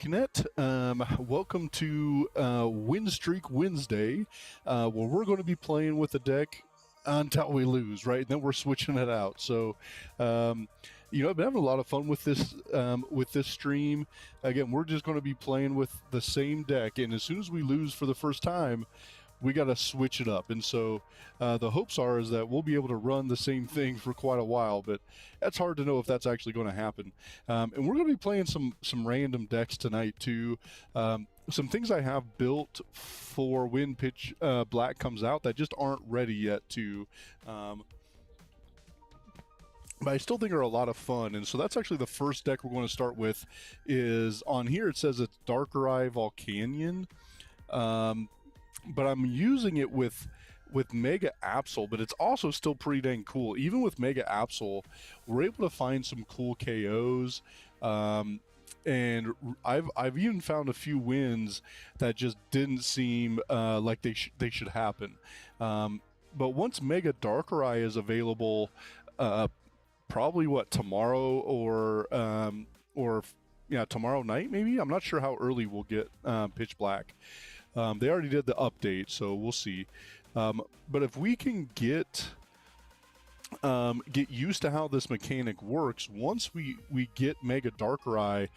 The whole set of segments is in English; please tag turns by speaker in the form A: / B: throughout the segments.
A: Connect. Welcome to Win Streak Wednesday, where we're going to be playing with the deck until we lose, right? And then we're switching it out. So, I've been having a lot of fun with this stream. Again, we're just going to be playing with the same deck, and as soon as we lose for the first time, we got to switch it up. And so the hopes are is that we'll be able to run the same thing for quite a while, but that's hard to know if that's actually going to happen. And we're going to be playing some random decks tonight too. Some things I have built for when Pitch Black comes out that just aren't ready yet too. But I still think are a lot of fun. And so that's actually the first deck we're going to start with. Is on here it says it's Darkrai Volcanion. But I'm using it with Mega Absol, but it's also still pretty dang cool. Even with Mega Absol, we're able to find some cool KOs, and I've even found a few wins that just didn't seem like they should happen. But once Mega Darkrai is available, probably tomorrow or tomorrow night maybe. I'm not sure how early we'll get Pitch Black. They already did the update, so we'll see. But if we can get used to how this mechanic works, once we get Mega Darkrai,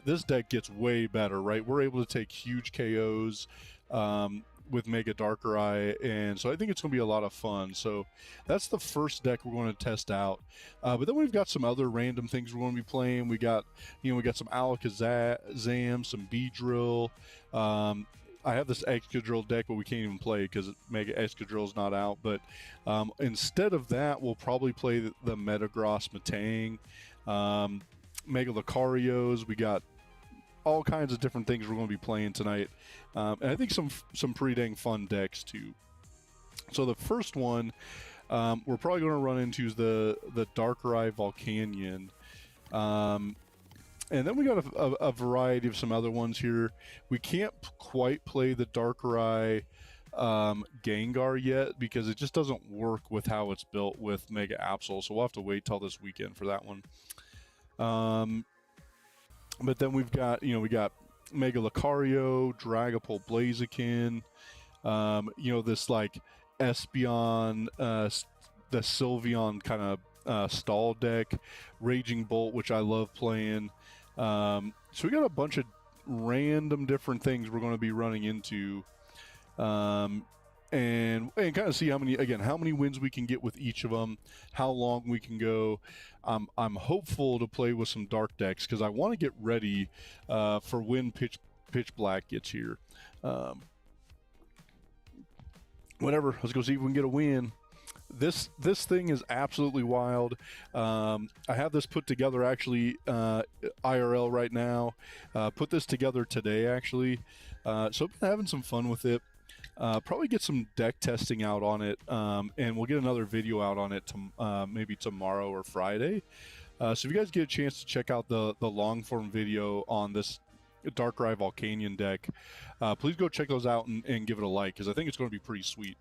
A: this deck gets way better, right? We're able to take huge KOs with Mega Darkrai, and so I think it's going to be a lot of fun. So that's the first deck we're going to test out. But then we've got some other random things we're going to be playing. We got some Alakazam, some Beedrill. I have this Excadrill deck, but we can't even play because Mega Excadrill's not out. But instead of that, we'll probably play the Metagross Metang, Mega Lucarios. We got all kinds of different things we're going to be playing tonight. And I think some pretty dang fun decks, too. So the first one we're probably going to run into is the Darkrai Volcanion. And then we got a variety of some other ones here. We can't quite play the Darkrai Gengar yet because it just doesn't work with how it's built with Mega Absol. So we'll have to wait till this weekend for that one. But then we got Mega Lucario, Dragapult Blaziken, this like Espeon, the Sylveon kind of stall deck, Raging Bolt, which I love playing. So we got a bunch of random different things we're going to be running into, and kind of see how many wins we can get with each of them, how long we can go. I'm hopeful to play with some dark decks because I want to get ready for when Pitch Black gets here. Whatever, let's go see if we can get a win. This thing is absolutely wild. I have this put together actually IRL right now. Put this together today actually. So I've been having some fun with it. Probably get some deck testing out on it, and we'll get another video out on it maybe tomorrow or Friday. So if you guys get a chance to check out the long form video on this Darkrai Volcanion deck, please go check those out and give it a like because I think it's going to be pretty sweet.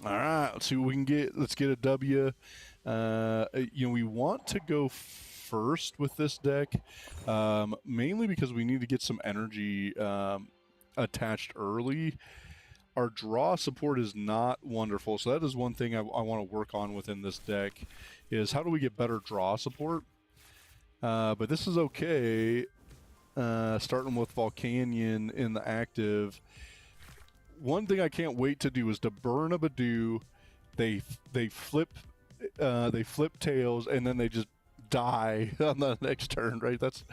A: All right, let's see what we can get. Let's get a W. We want to go first with this deck, mainly because we need to get some energy attached early. Our draw support is not wonderful, so that is one thing I want to work on within this deck, is how do we get better draw support? But this is okay. Starting with Volcanion in the active. One thing I can't wait to do is to burn a Badoo. They flip tails and then they just die on the next turn. Right? That's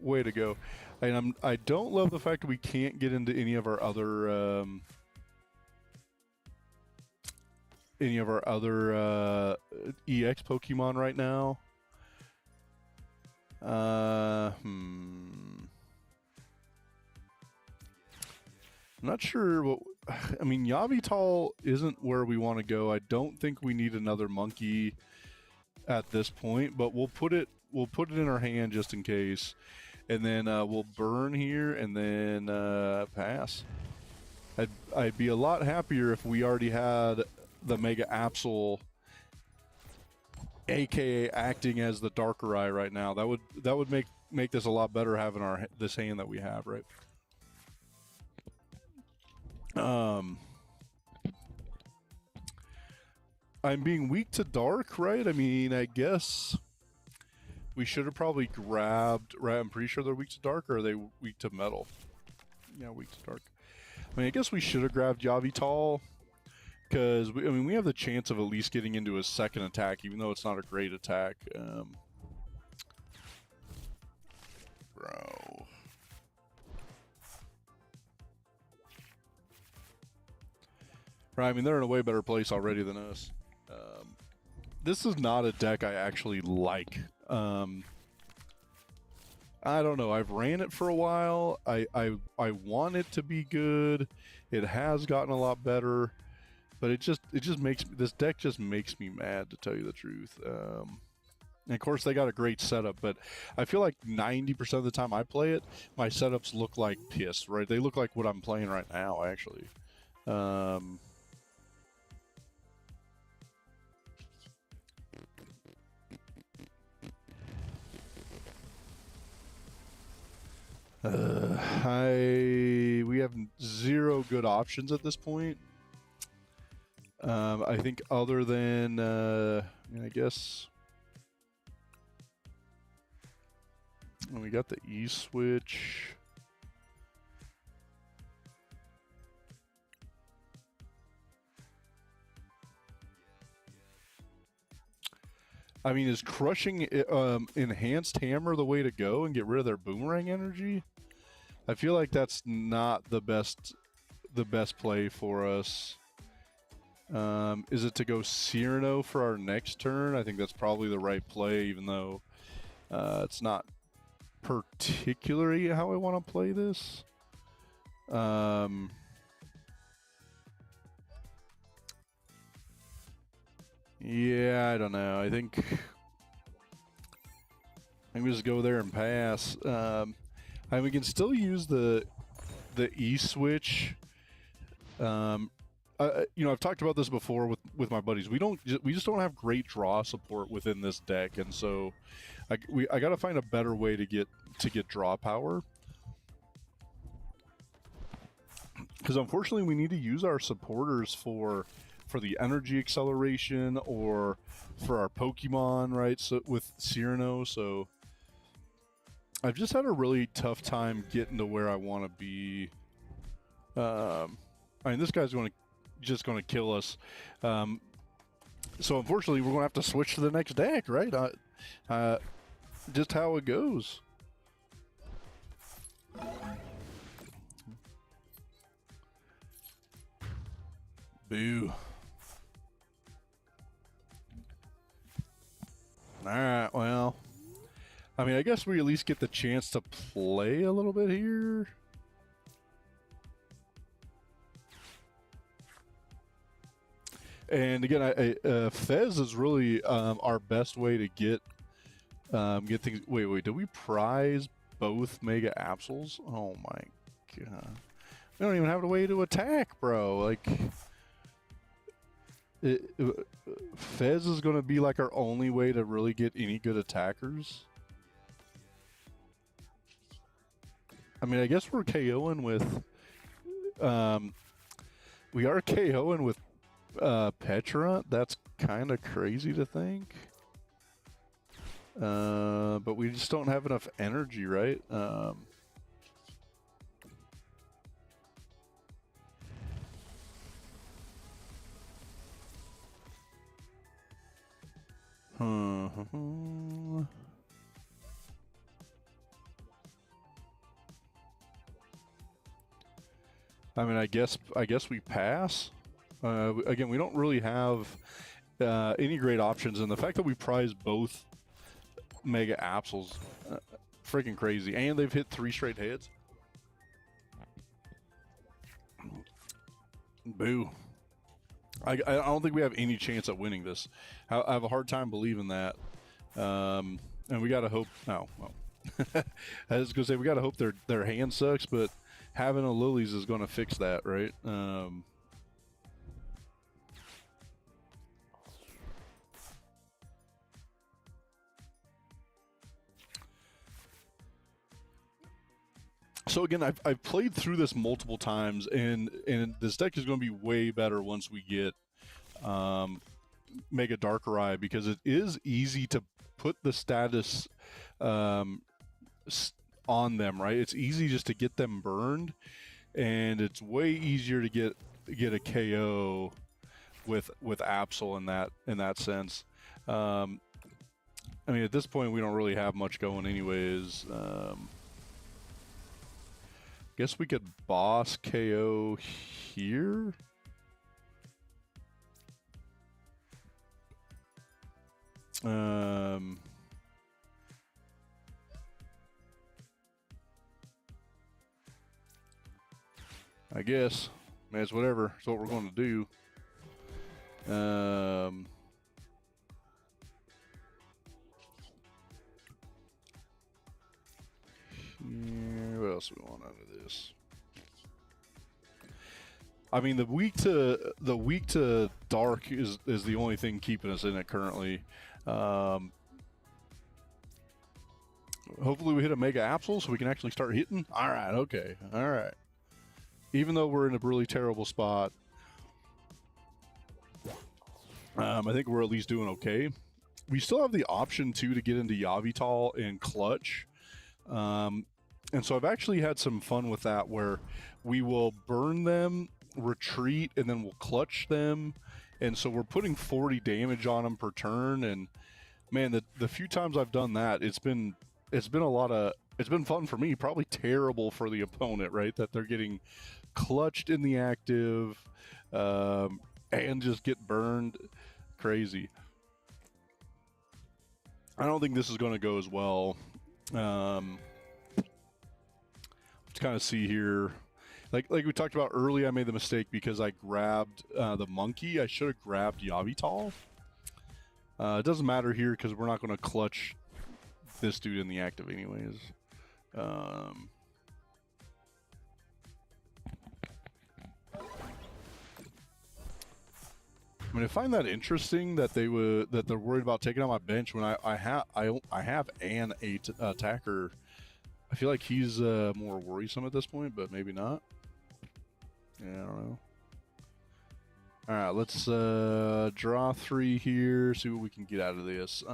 A: way to go. And I don't love the fact that we can't get into any of our other EX Pokemon right now. I'm not sure what. I mean, Yveltal isn't where we want to go. I don't think we need another monkey at this point, but we'll put it in our hand just in case, and then we'll burn here and then pass. I'd be a lot happier if we already had the Mega Absol aka acting as the darker eye right now. That would make this a lot better having this hand that we have, right? I'm being weak to dark, right? I mean, I guess we should have probably grabbed, right? I'm pretty sure they're weak to dark, or are they weak to metal? Yeah, weak to dark. I mean, I guess we should have grabbed Yawgmoth, because I mean, we have the chance of at least getting into a second attack, even though it's not a great attack. Bro. Right, I mean, they're in a way better place already than us. This is not a deck I actually like. I don't know. I've ran it for a while. I want it to be good. It has gotten a lot better, but it just makes this deck just makes me mad, to tell you the truth. And of course, they got a great setup, but I feel like 90% of the time I play it, my setups look like piss, right? They look like what I'm playing right now, actually. We have 0 good options at this point. I think other than, I guess, we got the E switch. I mean, is crushing enhanced hammer the way to go and get rid of their boomerang energy? I feel like that's not the best play for us. Is it to go Cyrano for our next turn? I think that's probably the right play, even though it's not particularly how I want to play this. Yeah, I don't know. I think we just go there and pass. And we can still use the E switch. You know, I've talked about this before with my buddies. We just don't have great draw support within this deck, and so I got to find a better way to get draw power. Because unfortunately, we need to use our supporters for the energy acceleration or for our Pokemon, right? So with Cyrano, so I've just had a really tough time getting to where I want to be. I mean, this guy's just going to kill us. So unfortunately, we're going to have to switch to the next deck, right? Just how it goes. Boo. Alright, well, I mean, I guess we at least get the chance to play a little bit here. And again, Fez is really our best way to get things. Wait, did we prize both Mega Absols? Oh my god. We don't even have a way to attack, bro. Like, Fez is going to be like our only way to really get any good attackers. I mean, I guess we're KOing with... we are KOing with Petra. That's kind of crazy to think. But we just don't have enough energy, right? I mean, I guess we pass. Again, we don't really have any great options, and the fact that we prize both Mega Absols, freaking crazy, and they've hit 3 straight hits. Boo. I don't think we have any chance at winning this. I have a hard time believing that. And we gotta hope. No, well, I was gonna say we gotta hope their hand sucks, but having a Lilies is gonna fix that, right? So again, I've played through this multiple times, and this deck is going to be way better once we get Mega Darkrai, because it is easy to put the status on them, right? It's easy just to get them burned, and it's way easier to get a KO with Absol in that sense. I mean, at this point, we don't really have much going anyways. Guess we could boss KO here. I guess. I mean, it's whatever. It's what we're going to do. What else do we want out of this? I mean, the weak to dark is the only thing keeping us in it currently. Hopefully we hit a Mega Absol so we can actually start hitting. All right, okay, all right. Even though we're in a really terrible spot, I think we're at least doing okay. We still have the option too to get into Yveltal and Clutch. And so I've actually had some fun with that, where we will burn them, retreat, and then we'll clutch them. And so we're putting 40 damage on them per turn. And man, the few times I've done that, it's been fun for me, probably terrible for the opponent, right? That they're getting clutched in the active and just get burned. Crazy. I don't think this is going to go as well. Let's kind of see here. Like we talked about earlier, I made the mistake because I grabbed the monkey. I should have grabbed Yveltal. It doesn't matter here because we're not going to clutch this dude in the active anyways. I mean, I find that interesting that they're worried about taking out my bench when I have an attacker. I feel like he's more worrisome at this point, but maybe not. Yeah, I don't know. All right, let's draw 3 here. See what we can get out of this.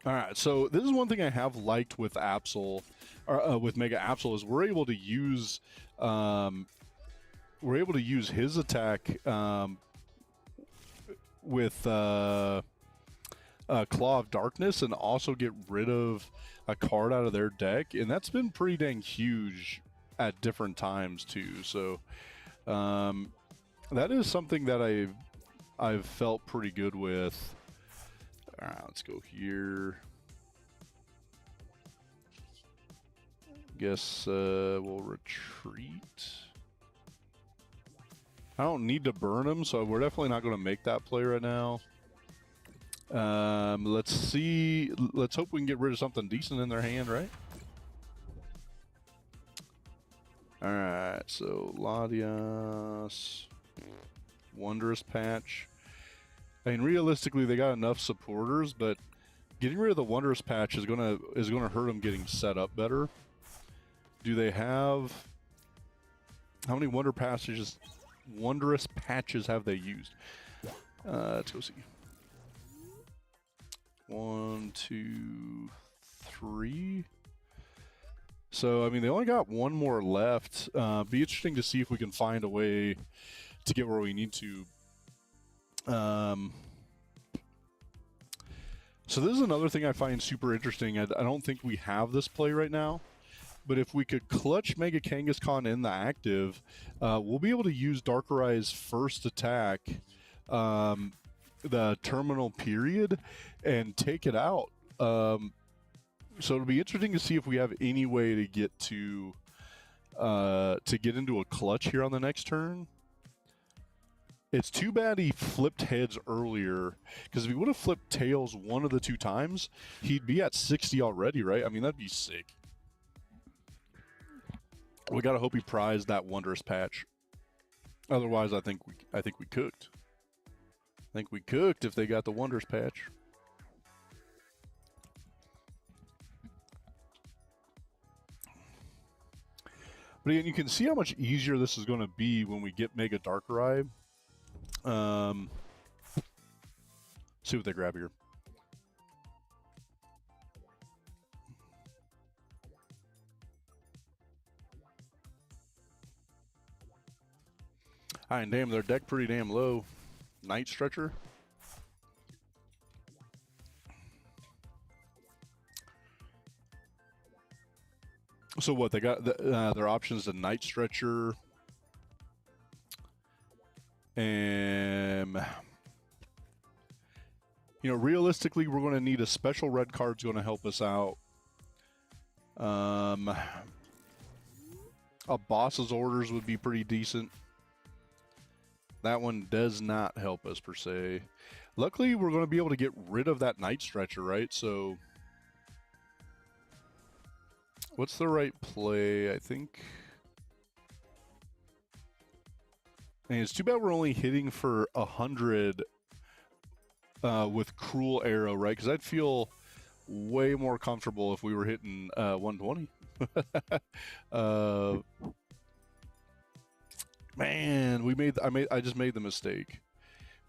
A: All right, so this is one thing I have liked with Absol, or with Mega Absol, is we're able to use his attack with Claw of Darkness, and also get rid of a card out of their deck, and that's been pretty dang huge at different times too. So that is something that I've felt pretty good with. All right, let's go here. Guess we'll retreat. I don't need to burn him, so we're definitely not going to make that play right now. Let's see. Let's hope we can get rid of something decent in their hand, right? All right, so Latias, Wondrous Patch. I mean, realistically, they got enough supporters, but getting rid of the Wondrous Patch is gonna hurt them getting set up better. Do they have, how many Wondrous Patches have they used? Let's go see. 1, 2, 3. So I mean, they only got one more left. Be interesting to see if we can find a way to get where we need to. So this is another thing I find super interesting. I don't think we have this play right now, but if we could clutch Mega Kangaskhan in the active, we'll be able to use Darkarai's first attack, the terminal period, and take it out. So it'll be interesting to see if we have any way to get into a clutch here on the next turn. It's too bad he flipped heads earlier, because if he would have flipped tails one of the 2 times, he'd be at 60 already, right? I mean, that'd be sick. We gotta hope he prized that wondrous patch. Otherwise, I think we cooked. I think we cooked if they got the wondrous patch. But again, you can see how much easier this is going to be when we get Mega Darkrai. See what they grab here. Hi, and damn, their deck pretty damn low. Night Stretcher. So what, they got their options: a Night Stretcher, and you know, realistically, we're going to need a special red card's going to help us out. A boss's orders would be pretty decent. That one does not help us per se. Luckily, we're going to be able to get rid of that Night Stretcher, right? So what's the right play? I think. And it's too bad we're only hitting for 100 with Cruel Arrow, right? Because I'd feel way more comfortable if we were hitting 120. Man, I just made the mistake.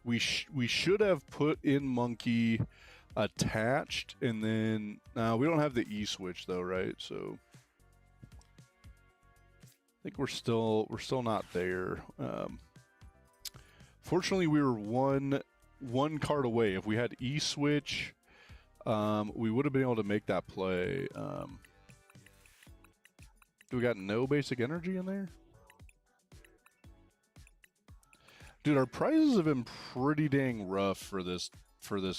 A: We should have put in Monkey attached, and then we don't have the E switch though, right? So I think we're still not there. Fortunately, we were one card away. If we had E switch, we would have been able to make that play. Do we got no basic energy in there? Dude, our prizes have been pretty dang rough for this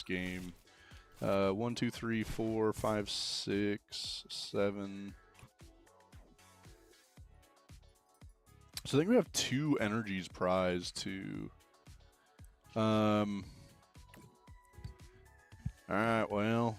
A: game. 1, 2, 3, 4, 5, 6, 7. So I think we have 2 energies prized too. All right, well.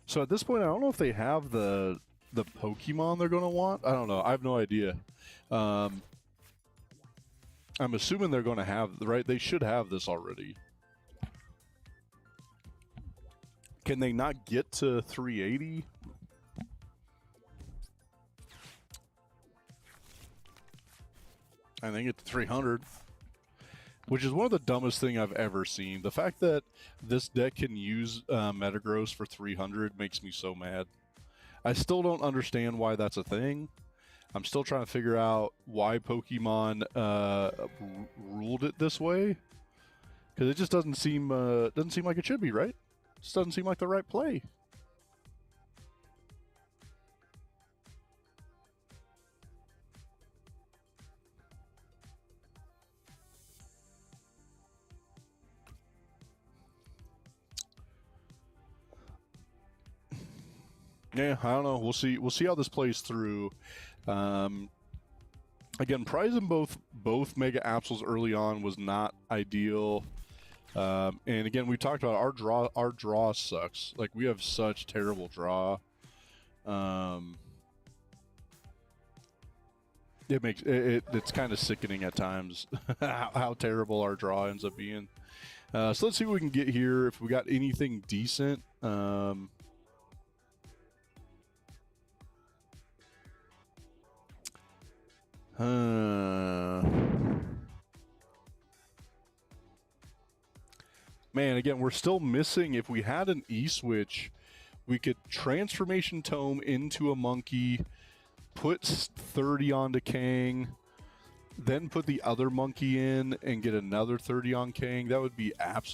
A: So at this point, I don't know if they have the Pokemon they're going to want. I don't know. I have no idea. I'm assuming they're going to have, right? They should have this already. Can they not get to 380? I think it's 300. Which is one of the dumbest thing I've ever seen. The fact that this deck can use Metagross for 300 makes me so mad. I still don't understand why that's a thing. I'm still trying to figure out why Pokemon ruled it this way, because it just doesn't seem like it should be, right? It just doesn't seem like the right play. Yeah, I don't know. We'll see. We'll see how this plays through. Again, prizing both Mega Absols early on was not ideal. And again, we talked about our draw sucks. Like, we have such terrible draw. It's kind of sickening at times how terrible our draw ends up being. So let's see what we can get here. If we got anything decent. Man, again, we're still missing. If we had an E-switch, we could Transformation Tome into a Monkey, put 30 onto Kang, then put the other Monkey in and get another 30 on Kang. That would be that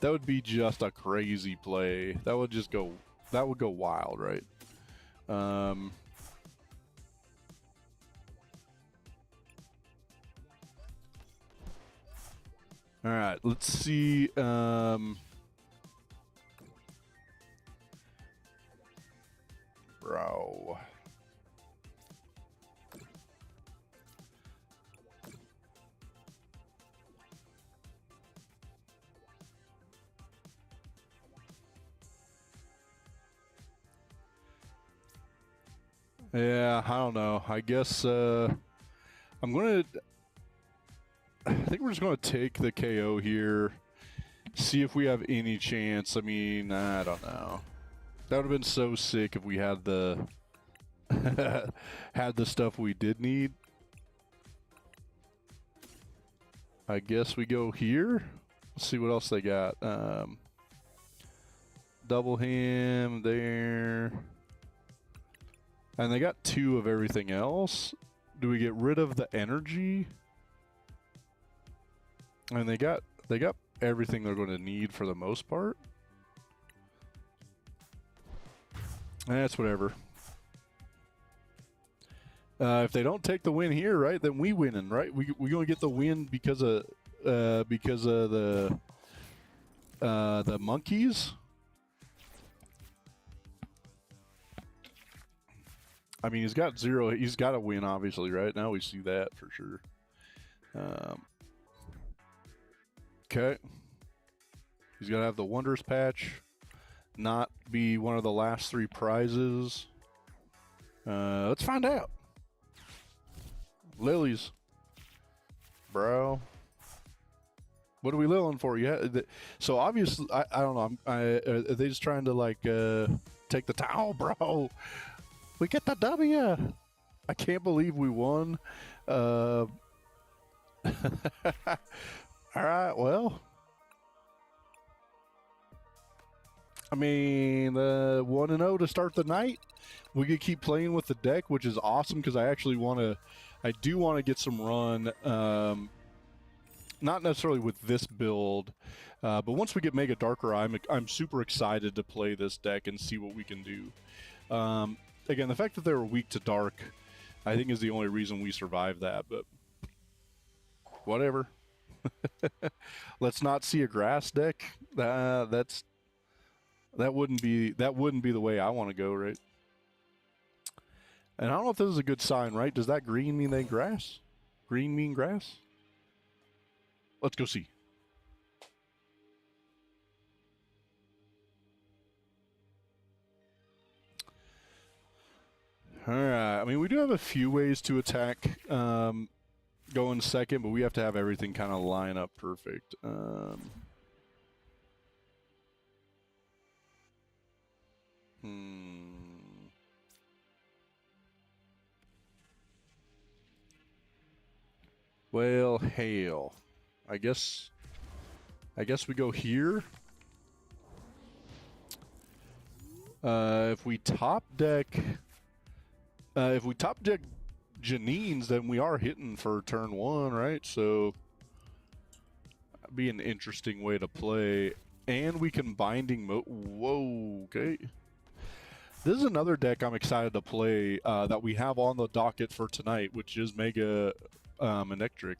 A: would be just a crazy play. That would go wild, right? All right, let's see. bro. Yeah, I don't know. I guess I'm gonna. I think we're just gonna take the KO here. See if we have any chance. I mean, I don't know. That would have been so sick if we had the had the stuff we did need. I guess we go here. Let's see what else they got. Double him there. And they got 2 of everything else. Do we get rid of the energy? And they got everything they're going to need for the most part. That's whatever. If they don't take the win here, right, then we winning, right? We gonna get the win because of the monkeys. I mean, he's got 0. He's got to win, obviously, right? Now we see that for sure. Okay. He's got to have the Wonders patch, not be one of the last 3 prizes. Let's find out. Lilies. Bro. What are we lilling for? Yeah. So obviously, I don't know. Are they just trying to like take the towel, bro? We get the W. I can't believe we won. All right, well. I mean, 1-0 to start the night. We could keep playing with the deck, which is awesome because I actually do want to get some run. Not necessarily with this build, but once we get Mega Darkrai, I'm super excited to play this deck and see what we can do. Again, the fact that they were weak to Dark, I think is the only reason we survived that, but whatever. Let's not see a grass deck. That wouldn't be the way I want to go, right? And I don't know if this is a good sign, right? Does that green mean they grass? Green mean grass? Let's go see. All right. I mean, we do have a few ways to attack going second, but we have to have everything kind of line up perfect. Well, hail. I guess we go here. If we top deck Janines, then we are hitting for turn 1, right? So that'd be an interesting way to play. And we can binding whoa, okay. This is another deck I'm excited to play that we have on the docket for tonight, which is Mega Manectric.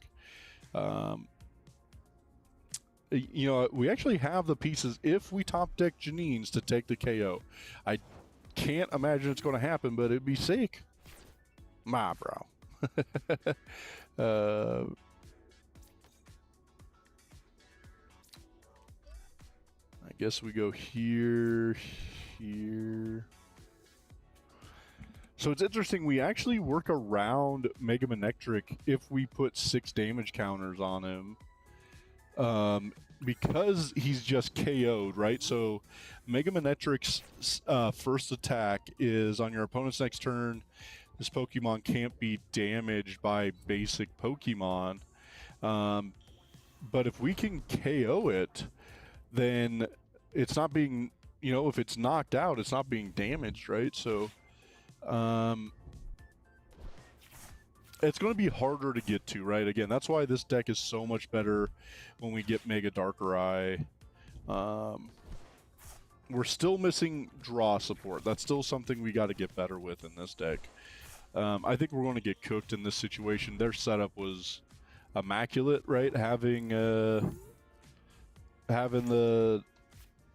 A: You know, we actually have the pieces if we top deck Janines to take the KO. I can't imagine it's going to happen, but it'd be sick. My bro. I guess we go here. So it's interesting, we actually work around Mega Manectric if we put 6 damage counters on him. Because he's just KO'd, right? So Mega Manectric's first attack is on your opponent's next turn. This Pokemon can't be damaged by basic Pokemon. But if we can KO it, then it's not being, you know, if it's knocked out, it's not being damaged, right? So it's going to be harder to get to, right? Again, that's why this deck is so much better when we get Mega Darkrai. We're still missing draw support. That's still something we got to get better with in this deck. I think we're going to get cooked in this situation. Their setup was immaculate, right? Having the...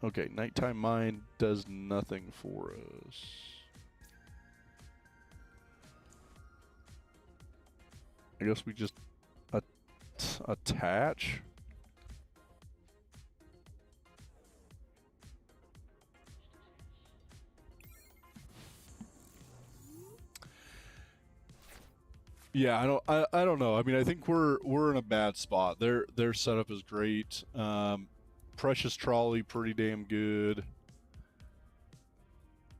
A: Okay, Nighttime Mind does nothing for us. I guess we just attach. Yeah, I don't know. I mean, I think we're in a bad spot. Their setup is great. Precious Trolley pretty damn good.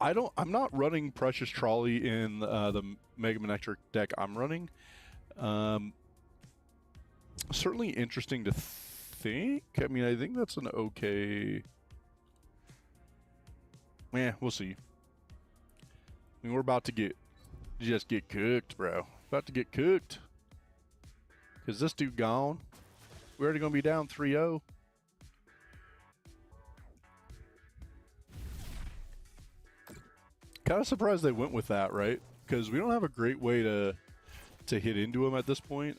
A: I'm not running Precious Trolley in the Mega Manectric deck I'm running. Certainly interesting to think. I mean, I think that's an okay. Yeah, we'll see. I mean, we're about to just get cooked, bro. About to get cooked. Is this dude gone? We're already gonna be down 3-0. Kind of surprised they went with that, right? Because we don't have a great way to hit into him at this point.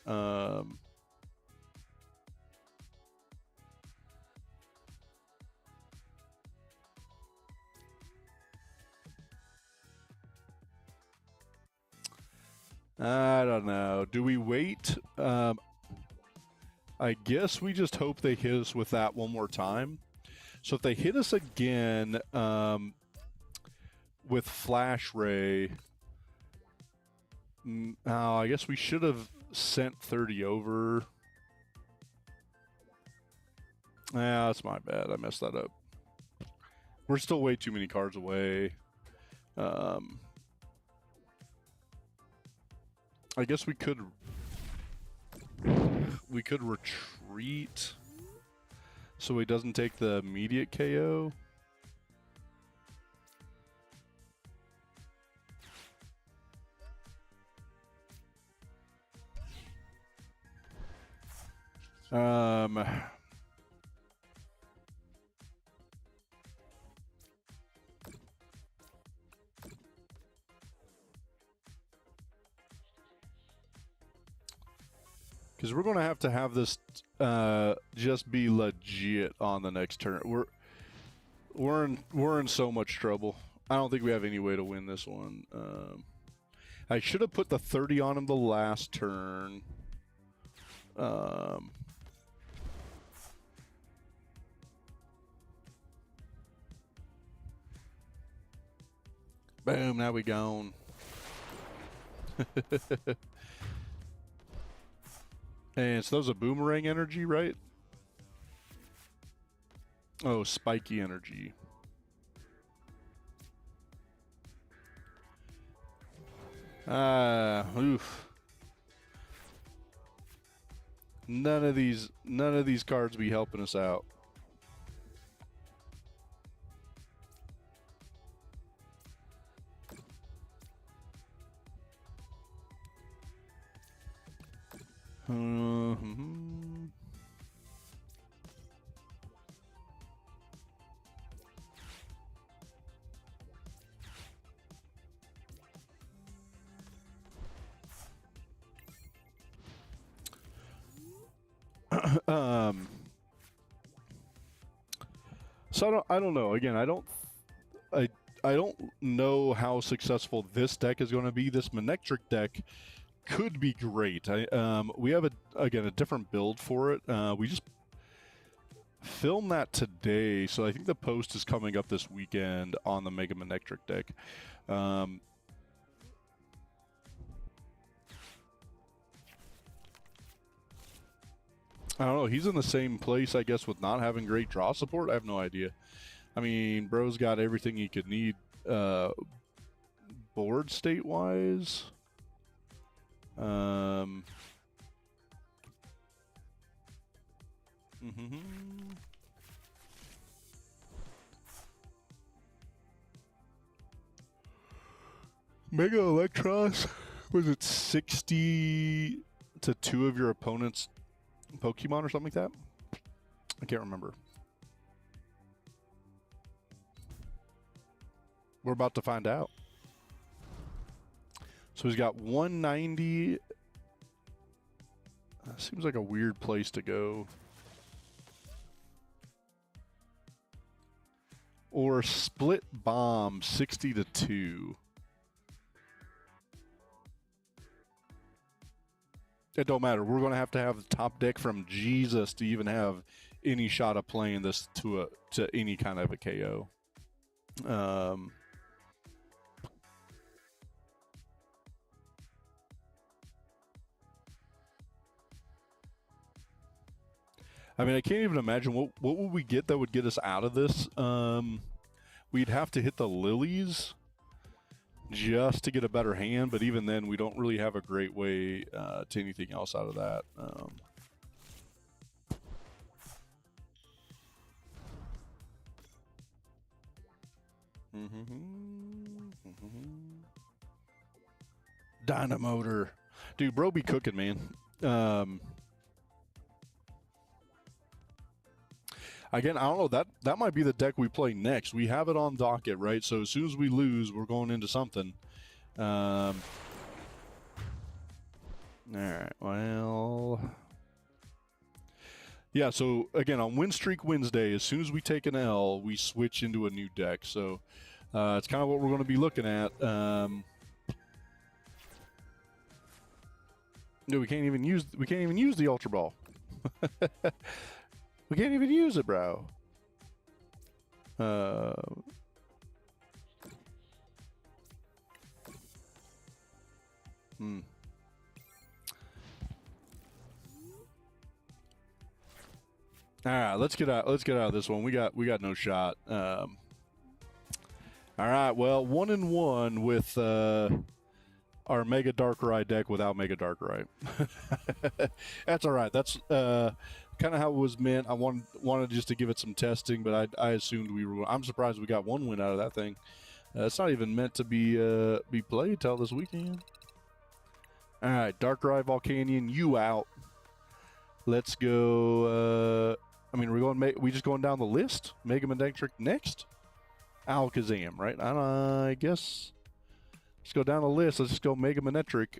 A: I don't know. Do we wait? I guess we just hope they hit us with that one more time. So if they hit us again with Flash Ray, oh, I guess we should have sent 30 over. Ah, that's my bad. I messed that up. We're still way too many cards away. I guess we could retreat so he doesn't take the immediate KO. Because we're going to have this just be legit on the next turn. We're in so much trouble. I don't think we have any way to win this one. I should have put the 30 on him the last turn. Boom, now we gone. And so that was a boomerang energy, right? Oh, spiky energy. Oof. None of these cards be helping us out. So I don't know. Again, I don't know how successful this deck is going to be. This Manectric deck could be great. We have a different build for it. We just filmed that today, so I think the post is coming up this weekend on the Mega Manectric deck. I don't know. He's in the same place, I guess, with not having great draw support. I have no idea. I mean, bro's got everything he could need board state-wise. Mega Electros, was it 60 to 2 of your opponent's Pokemon or something like that? I can't remember. We're about to find out. So he's got 190. Seems like a weird place to go. Or split bomb 60 to 2. it don't matter. We're going to have the top deck from Jesus to even have any shot of playing this to any kind of a KO. I mean, I can't even imagine what would we get that would get us out of this. We'd have to hit the lilies just to get a better hand, but even then, we don't really have a great way to anything else out of that. Dynamotor. Dude, bro be cooking, man. Again, I don't know. That might be the deck we play next. We have it on docket, right? So as soon as we lose, we're going into something. All right, well... Yeah, so again, on Win Streak Wednesday, as soon as we take an L, we switch into a new deck. So it's kind of what we're going to be looking at. No, we can't even use the Ultra Ball. We can't even use it, bro. All right, let's get out of this one. We got no shot. All right, well, 1-1 with our Mega Darkrai deck without Mega Darkrai. That's all right. That's kind of how it was meant. I wanted just to give it some testing, but I assumed we were. I'm surprised we got one win out of that thing. It's not even meant to be played till this weekend. All right, Darkrai Volcanion, you out. Let's go. I mean, we just going down the list. Mega Manectric next. Alakazam, right? I guess. Let's go down the list. Let's just go Mega Manectric.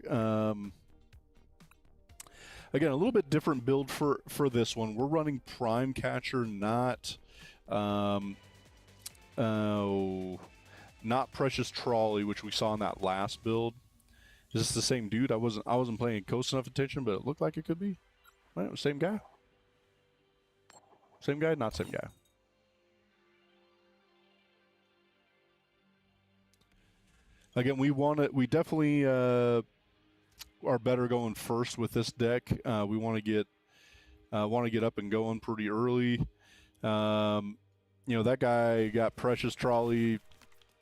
A: Again, a little bit different build for this one. We're running Prime Catcher, not Precious Trolley, which we saw in that last build. Is this the same dude? I wasn't paying close enough attention, but it looked like it could be. Right, same guy. Same guy, not same guy. Again, we definitely are better going first with this deck. We want to get up and going pretty early. You know, that guy got Precious Trolley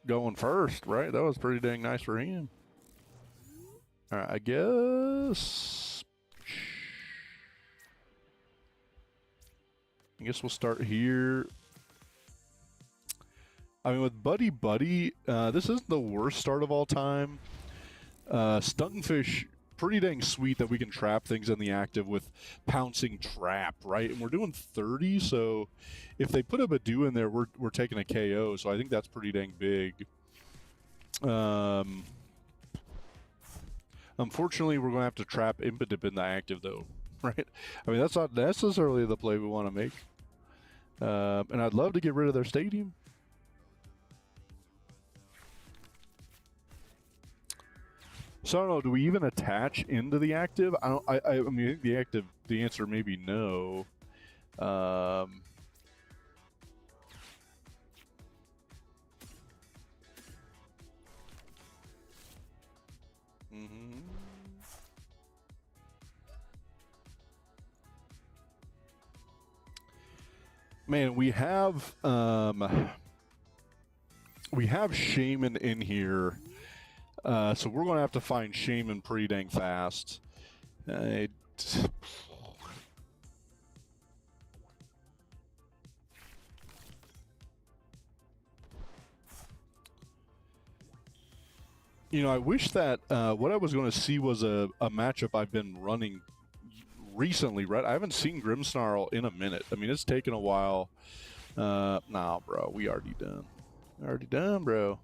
A: going first, right? That was pretty dang nice for him. All right, I guess we'll start here. I mean, with Buddy Buddy, this isn't the worst start of all time. Stunfish, pretty dang sweet that we can trap things in the active with Pouncing Trap, right? And we're doing 30, so if they put a Badoo in there, we're taking a KO, so I think that's pretty dang big. Unfortunately, we're going to have to trap Impidip in the active, though, right? I mean, that's not necessarily the play we want to make. And I'd love to get rid of their stadium. So I don't know. Do we even attach into the active? I mean, I think the active. The answer may be no. Man, we have Shaman in here. So we're going to have to find Shaman pretty dang fast. You know, I wish that what I was going to see was a matchup I've been running recently, right? I haven't seen Grimmsnarl in a minute. I mean, it's taken a while. Nah, bro, we already done. Already done, bro.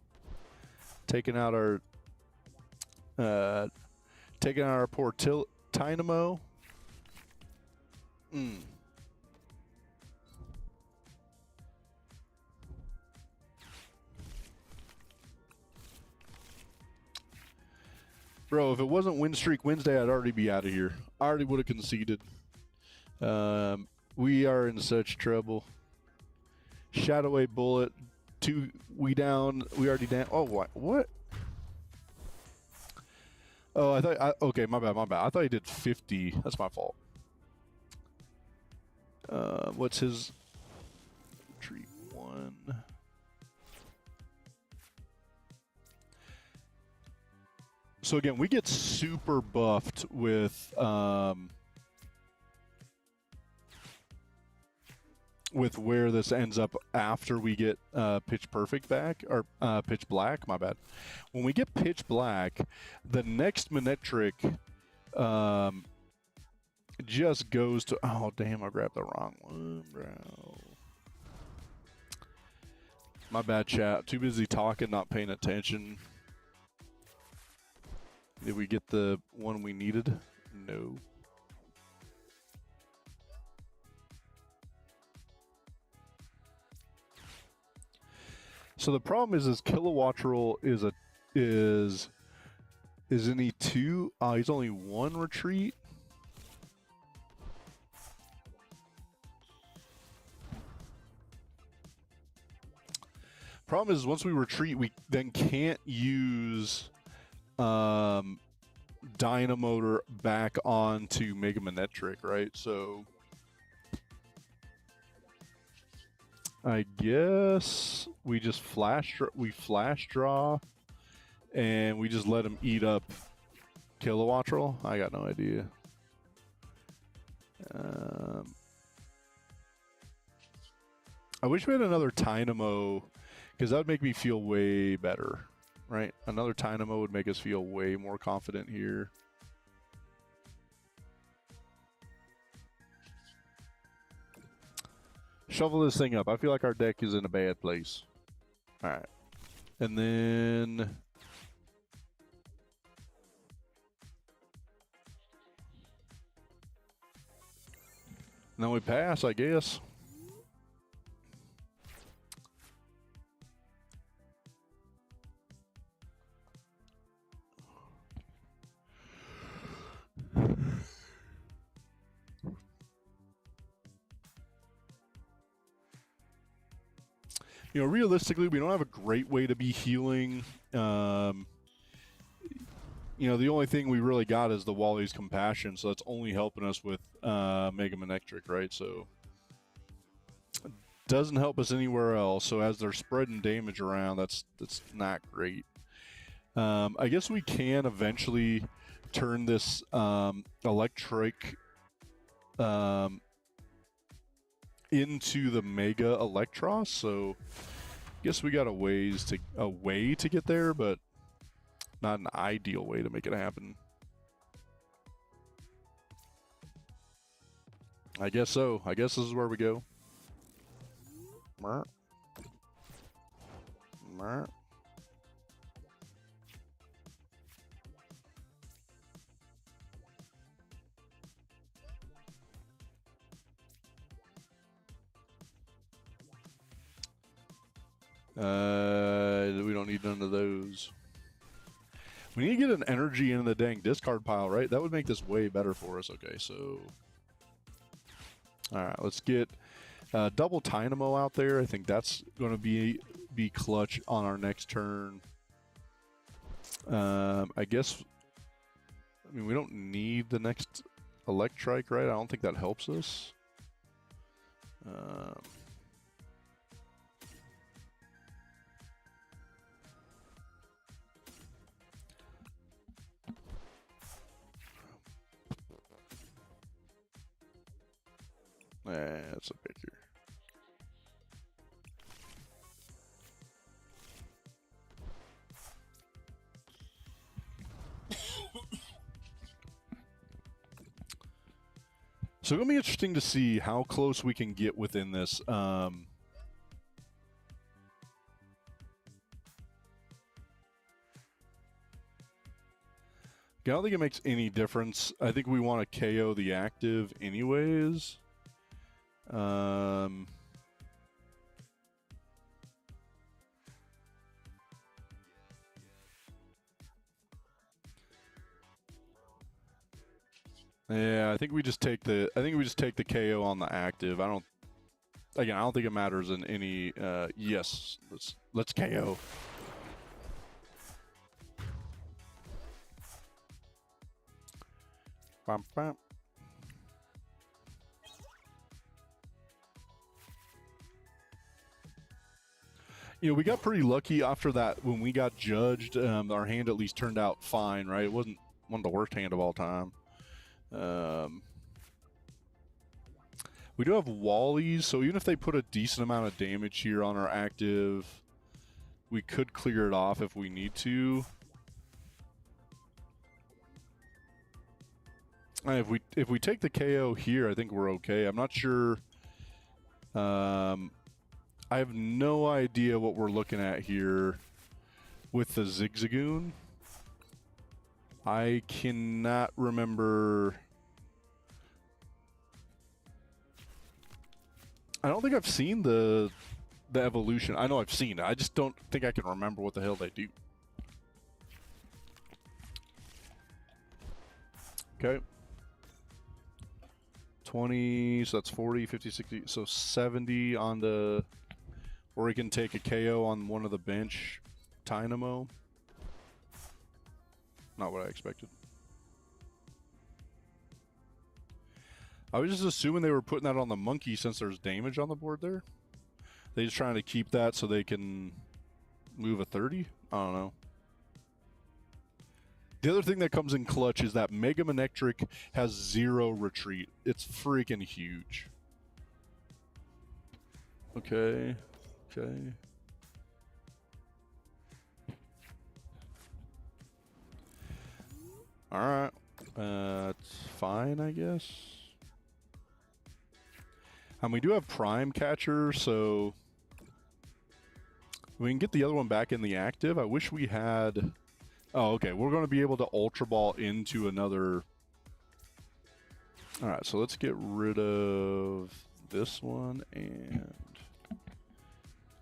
A: Taking out our poor Tynamo. Bro, if it wasn't Win Streak Wednesday, I'd already be out of here. I already would have conceded. We are in such trouble. Shadowway Bullet. We already down. Oh, what? Oh, okay, my bad. I thought he did 50. That's my fault. What's his retreat 1? So again, we get super buffed with where this ends up after we get Pitch Perfect back, or Pitch Black, my bad. When we get Pitch Black, the next Manectric just goes to, oh damn, I grabbed the wrong one, bro. My bad, chat. Too busy talking, not paying attention. Did we get the one we needed? No. So the problem is Kilowattrel is isn't he 2? He's only 1 retreat. Problem is, once we retreat, we then can't use Dynamotor back onto Mega Manectric, right? So I guess we just flash draw, and we just let him eat up Kilowattrel. I got no idea. I wish we had another Dynamo, because that would make me feel way better, right? Another Dynamo would make us feel way more confident here. Shovel this thing up. I feel like our deck is in a bad place. All right. And then we pass, I guess. You know, realistically, we don't have a great way to be healing. You know, the only thing we really got is the Wally's Compassion, so that's only helping us with Mega Manectric, right? So it doesn't help us anywhere else. So as they're spreading damage around, that's not great. I guess we can eventually turn this electric into the Mega Electros, so I guess we got a way to get there, but not an ideal way to make it happen. I guess so. I guess this is where we go. Mer. We don't need none of those. We need to get an energy in the dang discard pile, right? That would make this way better for us. Okay, so all right, let's get double Dynamo out there. I think that's going to be clutch on our next turn. I guess. I mean, we don't need the next Electrike, right? I don't think that helps us. That's a picture. So it'll be interesting to see how close we can get within this. I don't think it makes any difference. I think we want to KO the active anyways. Yeah, I think we just take the KO on the active. I don't think it matters in any. Yes, let's KO. Bam, bam. You know, we got pretty lucky after that when we got judged. Our hand at least turned out fine, right? It wasn't one of the worst hand of all time. We do have Wallies, so even if they put a decent amount of damage here on our active, we could clear it off if we need to. And if we take the KO here, I think we're okay. I'm not sure. I have no idea what we're looking at here with the Zigzagoon. I cannot remember. I don't think I've seen the evolution. I know I've seen it. I just don't think I can remember what the hell they do. Okay. 20, so that's 40, 50, 60, so 70 on the... Or we can take a KO on one of the bench. Dynamo. Not what I expected. I was just assuming they were putting that on the monkey since there's damage on the board there. They just trying to keep that so they can move a 30? I don't know. The other thing that comes in clutch is that Mega Manectric has 0 retreat. It's freaking huge. Okay. Okay. Alright. It's fine, I guess. And we do have Prime Catcher, so we can get the other one back in the active. I wish we had... Oh, okay. We're going to be able to Ultra Ball into another... Alright, so let's get rid of this one, and...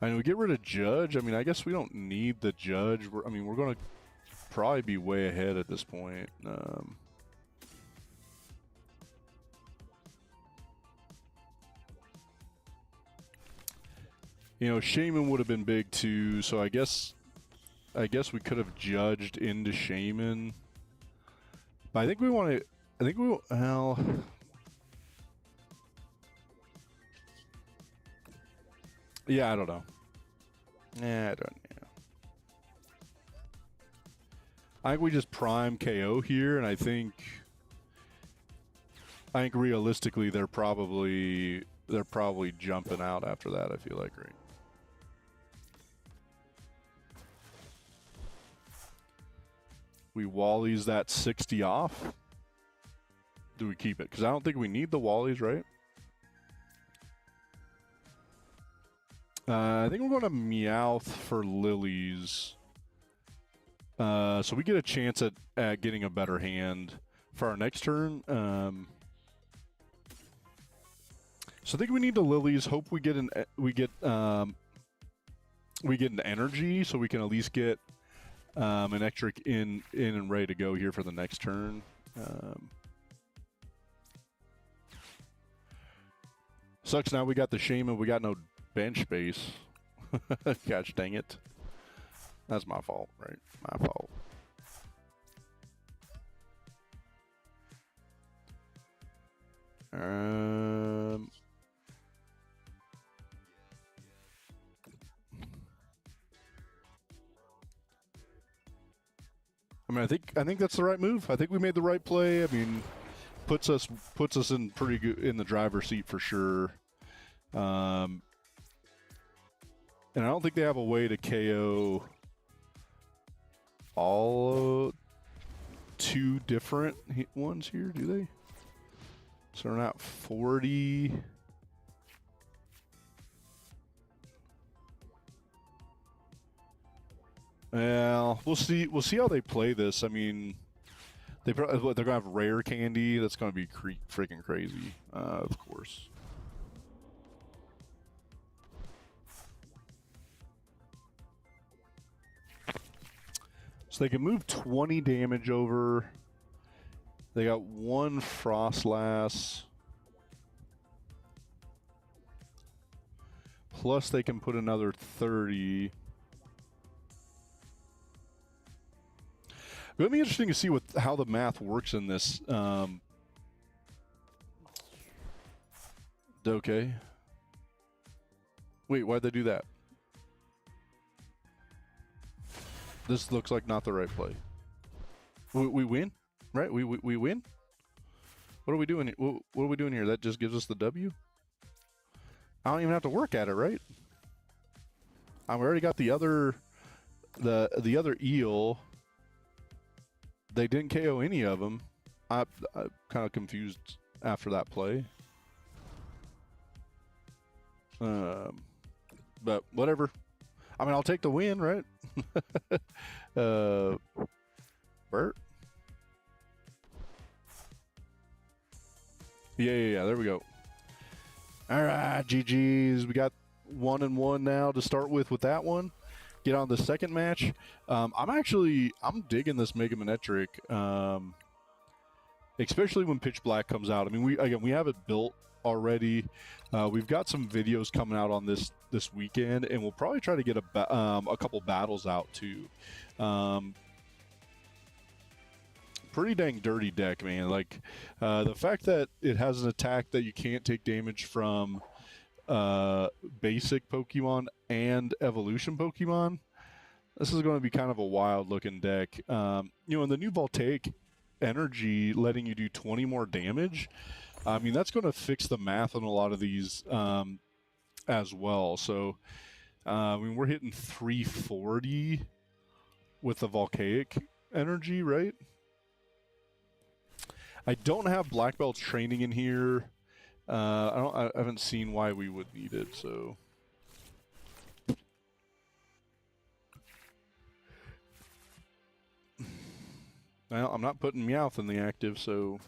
A: I mean, we get rid of Judge. I mean, I guess we don't need the Judge. We're going to probably be way ahead at this point. You know, Shaman would have been big too, so I guess we could have judged into Shaman. But I think we want to... well... Yeah, I don't know. Yeah, I don't know. I think we just prime KO here, and I think realistically they're probably jumping out after that, I feel like, right? We Wallies that 60 off. Do we keep it? Because I don't think we need the Wallies, right? I think we're going to Meowth for Lilies. So we get a chance at getting a better hand for our next turn. So I think we need the Lilies. Hope we get an energy, so we can at least get an electric in and ready to go here for the next turn. Sucks now we got the Shaman, we got no bench space. Gosh dang it. That's my fault, right? My fault. I mean, I think that's the right move. I think we made the right play. I mean, puts us in pretty good in the driver's seat for sure. And I don't think they have a way to KO all 2 different ones here, do they? So they're not 40. Well, we'll see. We'll see how they play this. I mean, they're gonna have rare candy. That's gonna be freaking crazy, of course. So they can move 20 damage over. They got one Frostlass. Plus they can put another 30. It'll be interesting to see how the math works in this. Okay. Wait, why'd they do that? This looks like not the right play. We win, right? We win. What are we doing? What are we doing here? That just gives us the W. I don't even have to work at it, right? I've already got the other eel. They didn't KO any of them. I'm kind of confused after that play. But whatever. I mean, I'll take the win, right? Bert? Yeah. There we go. All right, GG's. We got 1-1 now to start with that one. Get on the second match. I'm digging this Mega Manectric, especially when Pitch Black comes out. I mean, we have it built already. We've got some videos coming out on this weekend, and we'll probably try to get a couple battles out too. Pretty dang dirty deck, man. Like the fact that it has an attack that you can't take damage from basic Pokemon and evolution Pokemon. This is going to be kind of a wild looking deck. In the new Voltaic Energy letting you do 20 more damage, I mean, that's going to fix the math on a lot of these as well. So, I mean, we're hitting 340 with the Voltaic Energy, right? I don't have Black Belt's training in here. I haven't seen why we would need it, so. Well, I'm not putting Meowth in the active, so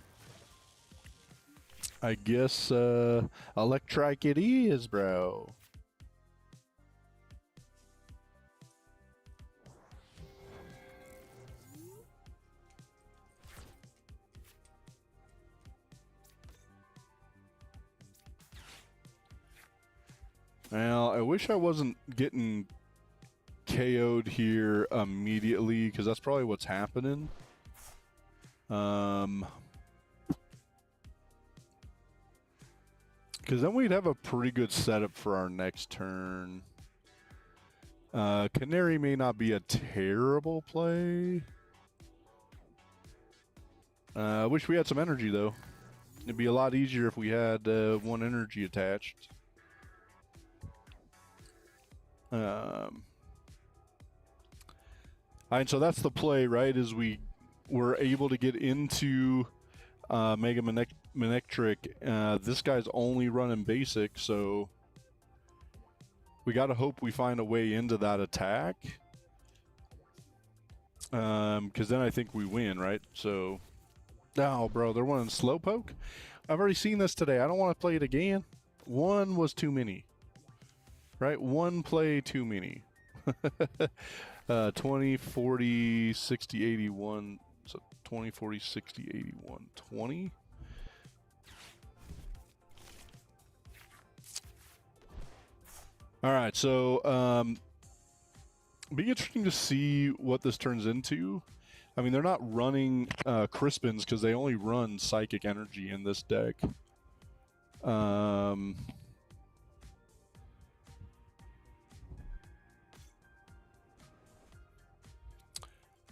A: I guess Electrike it is, bro. Well, I wish I wasn't getting KO'd here immediately, because that's probably what's happening. Because then we'd have a pretty good setup for our next turn. Canary may not be a terrible play. I wish we had some energy, though. It'd be a lot easier if we had one energy attached. And so that's the play, right? Is we're able to get into Mega Manectric. This guy's only running basic, so we got to hope we find a way into that attack. Because then I think we win, right? So, no, bro, they're running Slowpoke. I've already seen this today. I don't want to play it again. One was too many, right? One play too many. 20, 40, 60, 81. So 20, 40, 60, 81, 20. All right, so be interesting to see what this turns into. I mean, they're not running Crispins because they only run Psychic Energy in this deck.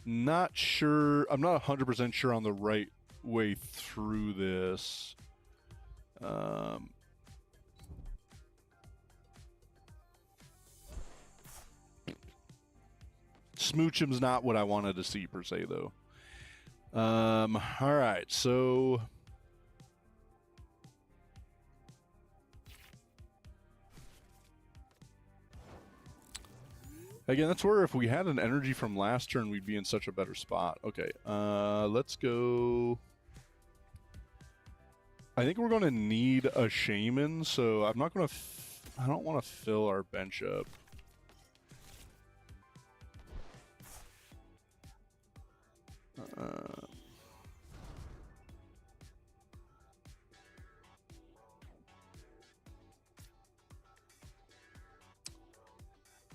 A: Not sure. I'm not 100% sure on the right way through this. Smoochum's not what I wanted to see per se, though. All right, so again, that's where if we had an energy from last turn, we'd be in such a better spot. Okay, let's go. I think we're going to need a Shaman, so I'm not going to. I don't want to fill our bench up.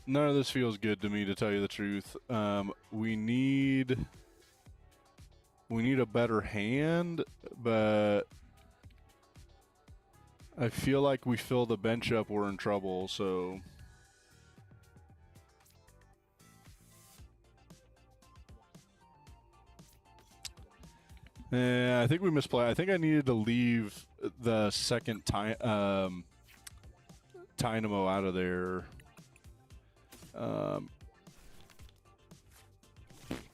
A: None of this feels good to me, to tell you the truth. We need a better hand, but I feel like we fill the bench up, we're in trouble, so... Yeah, I think we misplay. I think I needed to leave the second Dynamo out of there.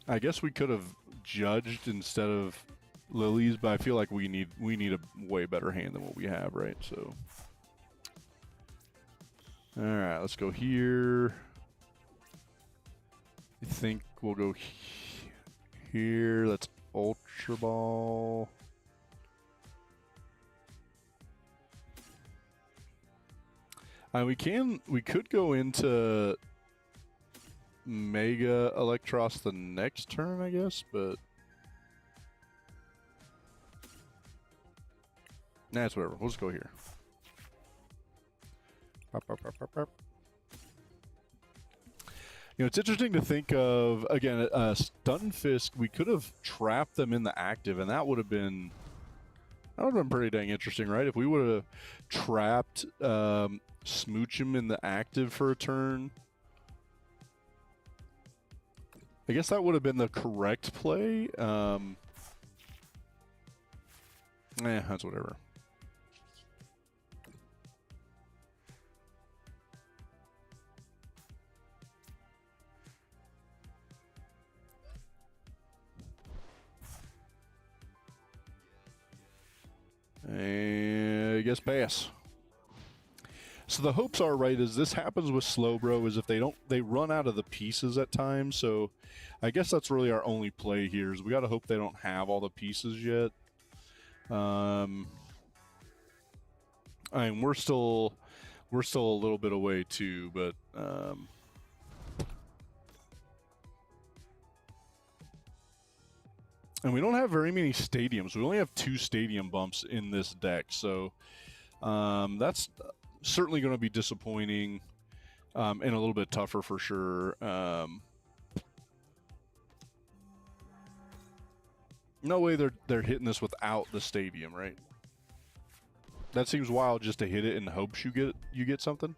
A: I guess we could have judged instead of Lilies, but I feel like we need a way better hand than what we have, right? So, all right, let's go here. I think we'll go here. Let's Ultra Ball. We could go into Mega Electros the next turn, I guess, but nah, it's whatever. We'll just go here. You know, it's interesting to think of, again, Stunfisk, we could have trapped them in the active, and that would have been pretty dang interesting, right? If we would have trapped Smooch him in the active for a turn, I guess that would have been the correct play. That's whatever. I guess pass. So the hopes are, right, as this happens with Slowbro, is if they run out of the pieces at times. So I guess that's really our only play here, is we got to hope they don't have all the pieces yet. I mean, we're still a little bit away too, but and we don't have very many stadiums. We only have 2 stadium bumps in this deck, so that's certainly going to be disappointing and a little bit tougher for sure. No way they're hitting this without the stadium, right? That seems wild, just to hit it in hopes you get something.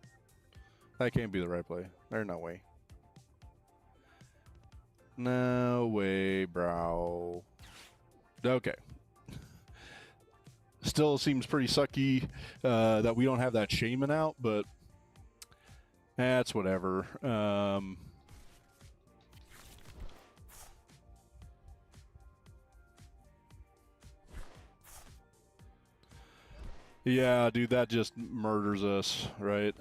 A: That can't be the right play. There's no way. No way, bro. Okay. Still seems pretty sucky that we don't have that Shaman out, but that's whatever. Yeah, dude, that just murders us, right?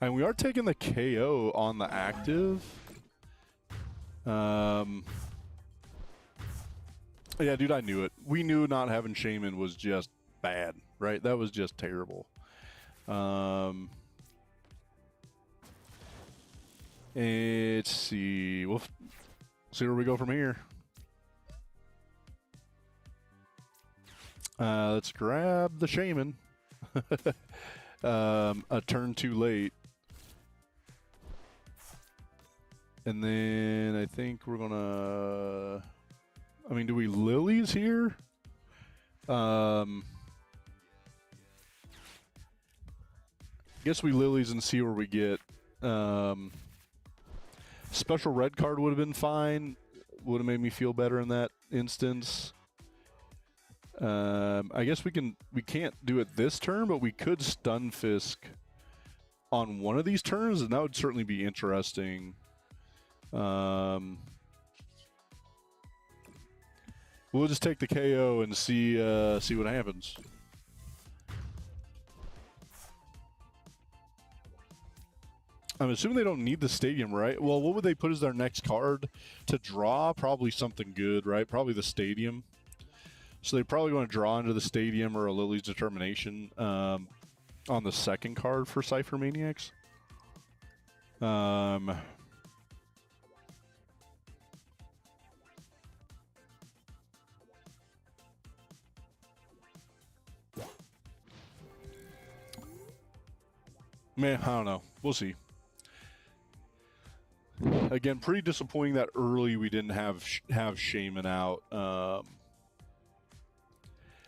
A: And we are taking the KO on the active. Yeah, dude, I knew it. We knew not having Shaman was just bad, right? That was just terrible. Let's see. We'll see where we go from here. Let's grab the Shaman. A turn too late. And then I think we're gonna... I mean, do we Lilies here? Guess we Lilies and see where we get. Special red card would have been fine. Would have made me feel better in that instance. I guess we can't do it this turn, but we could Stunfisk on one of these turns, and that would certainly be interesting. We'll just take the KO and see what happens. I'm assuming they don't need the stadium, right? Well, what would they put as their next card to draw? Probably something good, right? Probably the stadium. So they probably want to draw into the stadium or a Lily's Determination on the second card for Cypher Maniacs. Man, I don't know. We'll see. Again, pretty disappointing that early we didn't have Shaman out.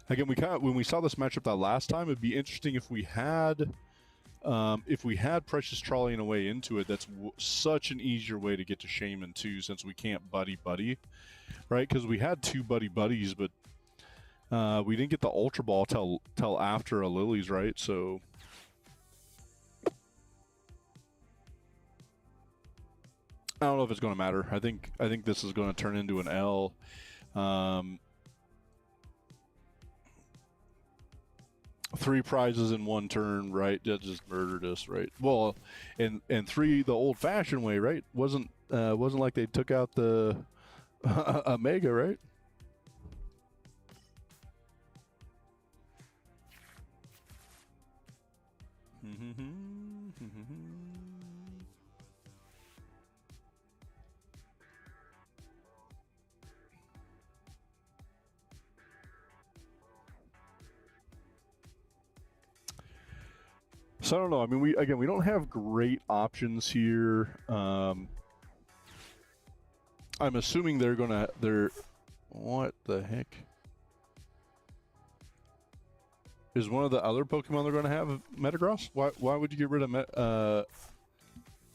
A: Again, when we saw this matchup that last time, it'd be interesting if we had Precious Trolley in a way into it. That's such an easier way to get to Shaman too, since we can't buddy, right? Because we had 2 buddies, but we didn't get the Ultra Ball till after a Lily's, right? So. I don't know if it's going to matter. I think this is going to turn into an L. 3 prizes in 1 turn, right? That just murdered us, right? Well, and 3 the old-fashioned way, right? Wasn't like they took out the a mega, right? So I don't know. I mean, we don't have great options here. I'm assuming they're what the heck? Is one of the other Pokemon they're gonna have Metagross? Why would you get rid of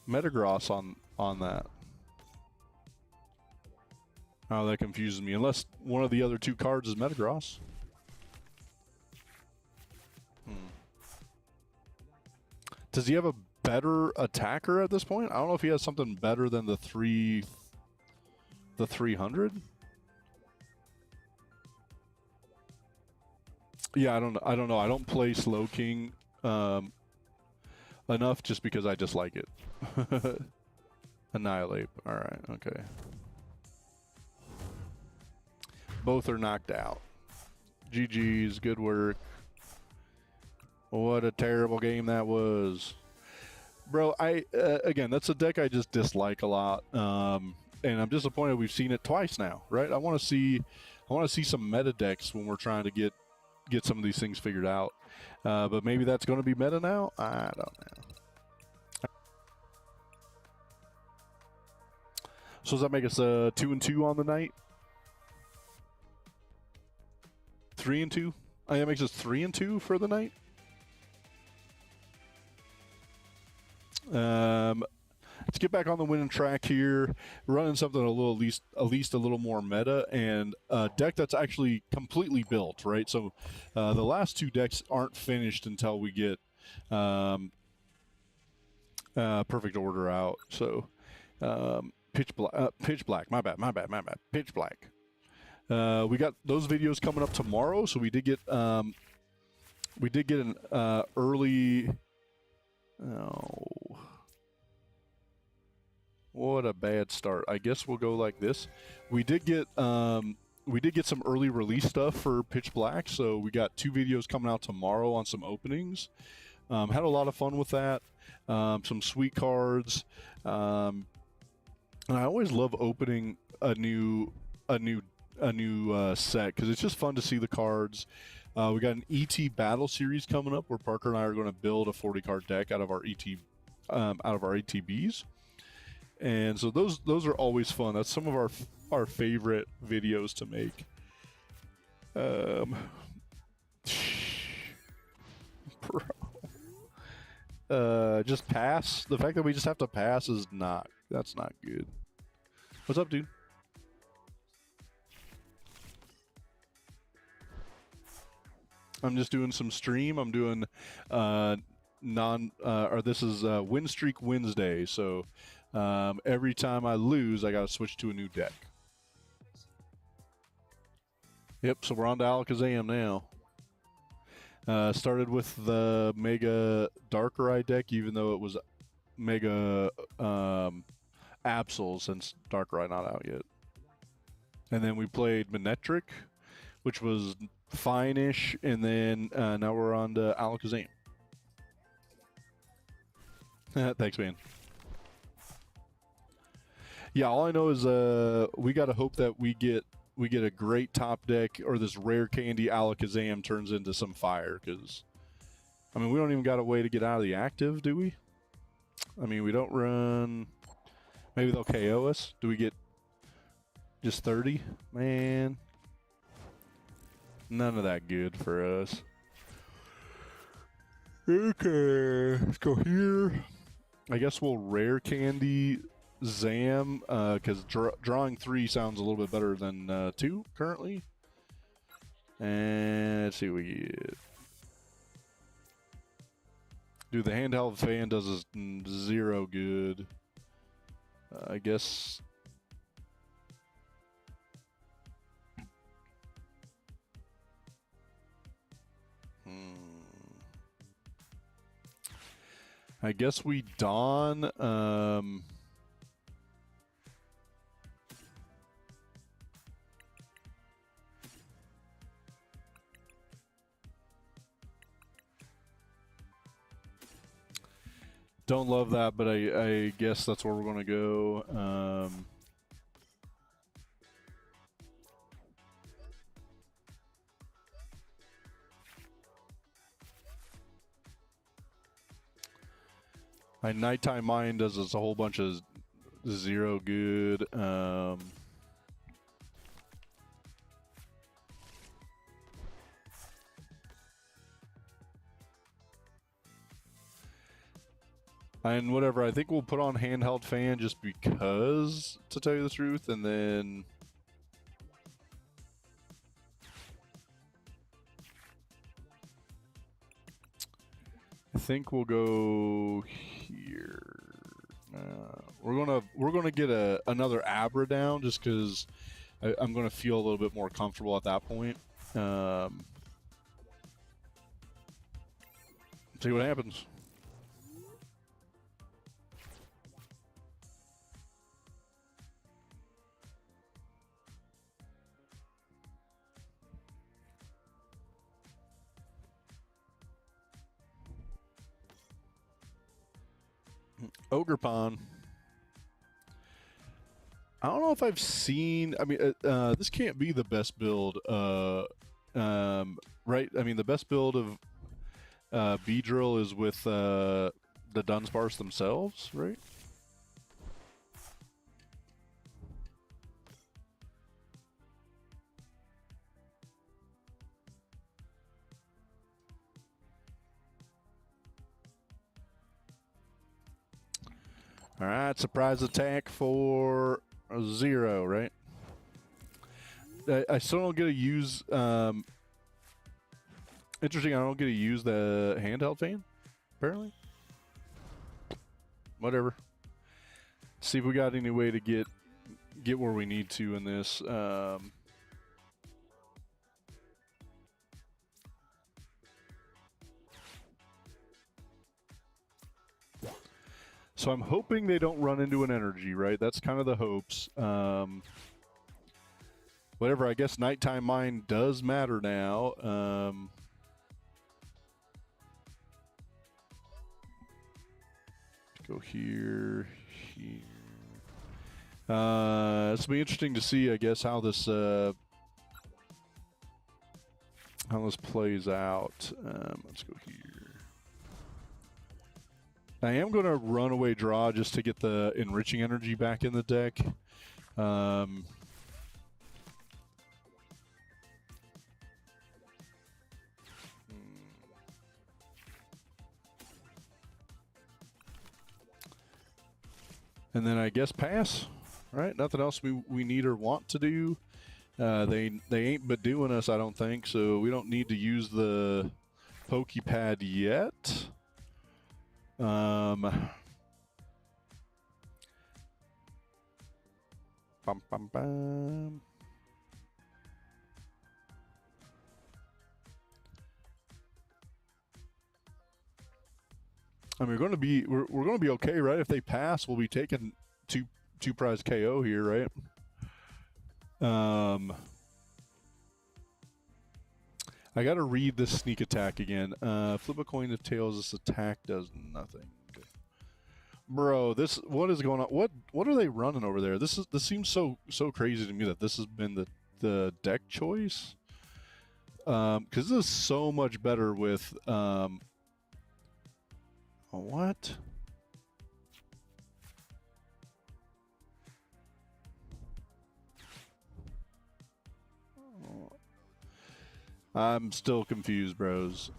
A: Metagross on that? Oh, that confuses me. Unless one of the other 2 cards is Metagross. Does he have a better attacker at this point? I don't know if he has something better than the 300. Yeah, I don't know. I don't play Slowking enough just because I just like it. Annihilate. All right. Okay. Both are knocked out. GG's. Good work. What a terrible game that was. Bro, again, that's a deck I just dislike a lot. And I'm disappointed we've seen it twice now, right? I want to see some meta decks when we're trying to get some of these things figured out. But maybe that's going to be meta now? I don't know. So does that make us 2-2 on the night? 3-2? Oh, that makes us 3-2 for the night? Let's get back on the winning track here, running something at least a little more meta, and a deck that's actually completely built, right? So the last 2 decks aren't finished until we get Perfect Order out. So Pitch Black, my bad, Pitch Black. We got those videos coming up tomorrow, so we did get an early. Oh, what a bad start. I guess we'll go like this. We did get some early release stuff for Pitch Black, so we got 2 videos coming out tomorrow on some openings. Had a lot of fun with that. Some sweet cards. And I always love opening a new set because it's just fun to see the cards. We got an ET battle series coming up where Parker and I are going to build a 40-card deck out of our ATBs, and so those are always fun. That's some of our favorite videos to make. Bro, just pass. The fact that we just have to pass is that's not good. What's up, dude? I'm just doing some stream. I'm doing this is Win Streak Wednesday. So every time I lose, I got to switch to a new deck. Yep. So we're on to Alakazam now. Started with the Mega Darkrai deck, even though it was Mega Absol, since Darkrai not out yet. And then we played Manectric, which was fine-ish, and then now we're on to Alakazam. Thanks, man. Yeah, all I know is we got to hope that we get a great top deck, or this rare candy Alakazam turns into some fire, because I mean, we don't even got a way to get out of the active, do we? I mean, we don't run... Maybe they'll KO us. Do we get just 30? Man. None of that good for us. Okay, let's go here. I guess we'll rare candy Zam, because drawing 3 sounds a little bit better than 2 currently. And let's see what we get. Dude, the handheld fan does us 0 good. I guess... I guess we don... Don't love that, but I guess that's where we're going to go. My nighttime mind does us a whole bunch of 0 good. And whatever, I think we'll put on handheld fan just because, to tell you the truth, and then... I think we'll go here. We're gonna get another Abra down just because I'm gonna feel a little bit more comfortable at that point. See what happens. Ogre Pawn. I don't know if I've seen... I mean, this can't be the best build, right? I mean, the best build of Beedrill is with the Dunsparce themselves, right? All right, surprise attack for 0, right? I still don't get to use... interesting, I don't get to use the handheld fan, apparently. Whatever. See if we got any way to get where we need to in this. So I'm hoping they don't run into an energy, right? That's kind of the hopes. Whatever, I guess nighttime mind does matter now. Go here, here. It's be interesting to see, I guess, how this plays out. Let's go here. I am going to run away draw just to get the enriching energy back in the deck. And then I guess pass, right? Nothing else we need or want to do. They ain't but doing us, I don't think, so we don't need to use the Pokepad yet. Bum, bum, bum. I mean, we're going to be okay, right? If they pass, we'll be taking two prize KO here, right? I got to read this sneak attack again. Flip a coin if tails. This attack does nothing. Okay. Bro, what is going on? What are they running over there? This seems so crazy to me that this has been the deck choice. Because this is so much better with Oh, what? I'm still confused, bros.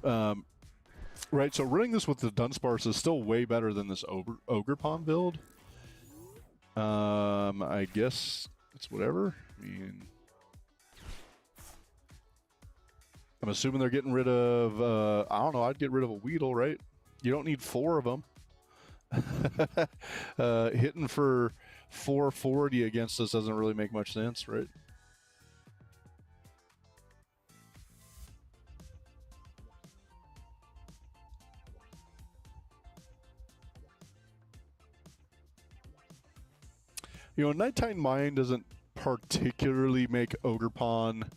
A: Right, so running this with the Dunsparce is still way better than this Ogerpon build. I guess it's whatever. I mean, I'm assuming they're getting rid of, I don't know, I'd get rid of a Weedle, right? You don't need 4 of them. Hitting for 440 against us doesn't really make much sense, right? You know, Nighttime Mine doesn't particularly make Ogerpon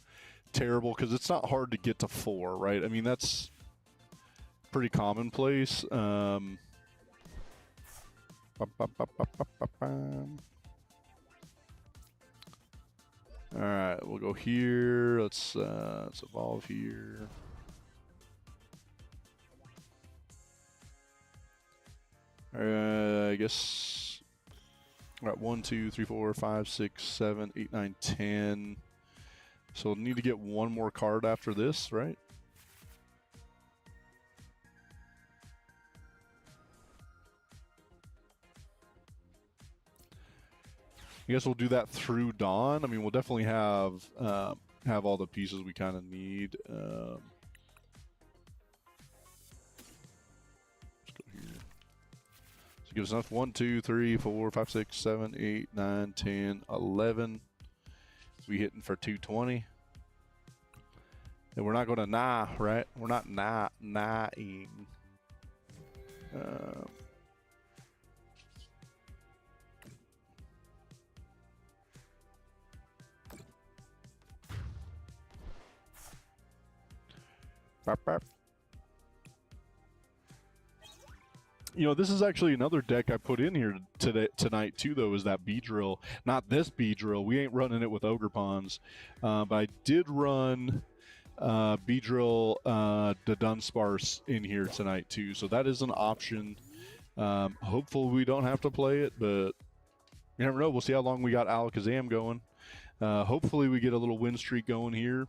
A: terrible because it's not hard to get to 4, right? I mean, that's pretty commonplace. All right, we'll go here. Let's evolve here. I guess. All right, 1, 2, 3, 4, 5, 6, 7, 8, 9, 10. So we'll need to get one more card after this, right? I guess we'll do that through dawn. I mean, we'll definitely have all the pieces we kind of need. Let's go here. So it gives us enough. 1, 2, 3, 4, 5, 6, 7, 8, 9, 10, 11. We hitting for 220. And we're not going to nah, right? We're not nah-ing. You know, this is actually another deck I put in here tonight too, though, is that Beedrill. Not this Beedrill. We ain't running it with Ogerpons. But I did run Beedrill the Dunsparce in here tonight too. So that is an option. Hopefully we don't have to play it, but you never know. We'll see how long we got Alakazam going. Hopefully we get a little win streak going here.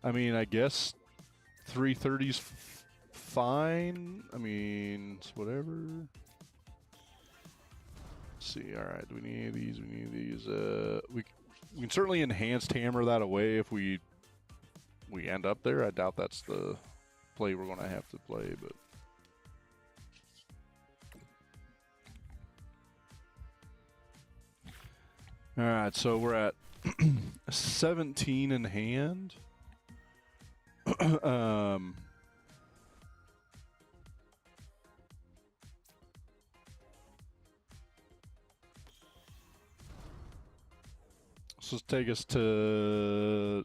A: I mean, I guess 330's fine. I mean, it's whatever. Let's see. All right, do we need these? We need these. We can certainly enhanced hammer that away if we end up there. I doubt that's the play we're going to have to play, but. All right, so we're at 17 in hand. So let's take us to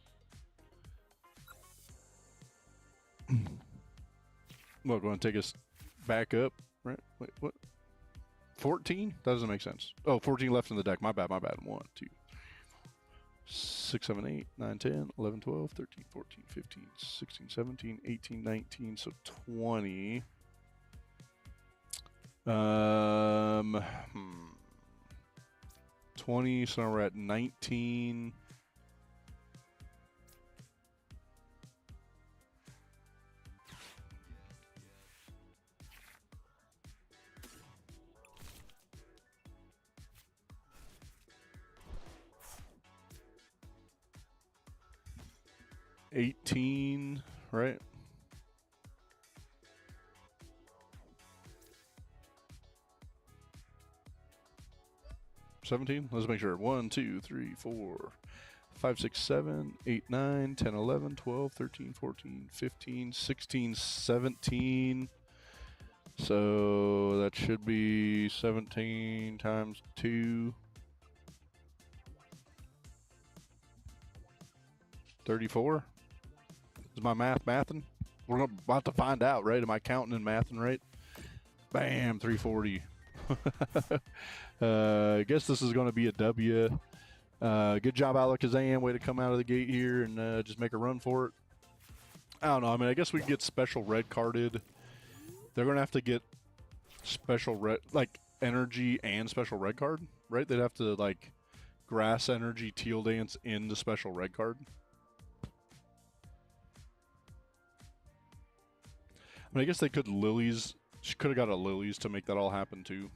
A: what? Going to take us back up, right? Wait, what? 14? That doesn't make sense. Oh, 14 left in the deck. My bad. 1, 2, 6, 7, 8, 9, 10, 11, 12, 13, 14, 15, 16, 17, 18, 19, so 20. 20, so now we're at 19. $18, right? $17? Let's make sure. 1, 2, 3, 4, 5, 6, 7, 8, 9, 10, 11, 12, 13, 14, 15, 16, 17. So that should be 17 times 2. 34? Is my math mathing? We're about to find out, right? Am I counting and mathing right? Bam, 340. I guess this is going to be a W. Good job, Alakazam. Way to come out of the gate here and just make a run for it. I don't know. I mean, I guess we can get special red carded. They're going to have to get special red, like energy and special red card, right? They'd have to, like, grass energy, teal dance in the special red card. I mean, I guess they could lilies. She could have got a lilies to make that all happen too.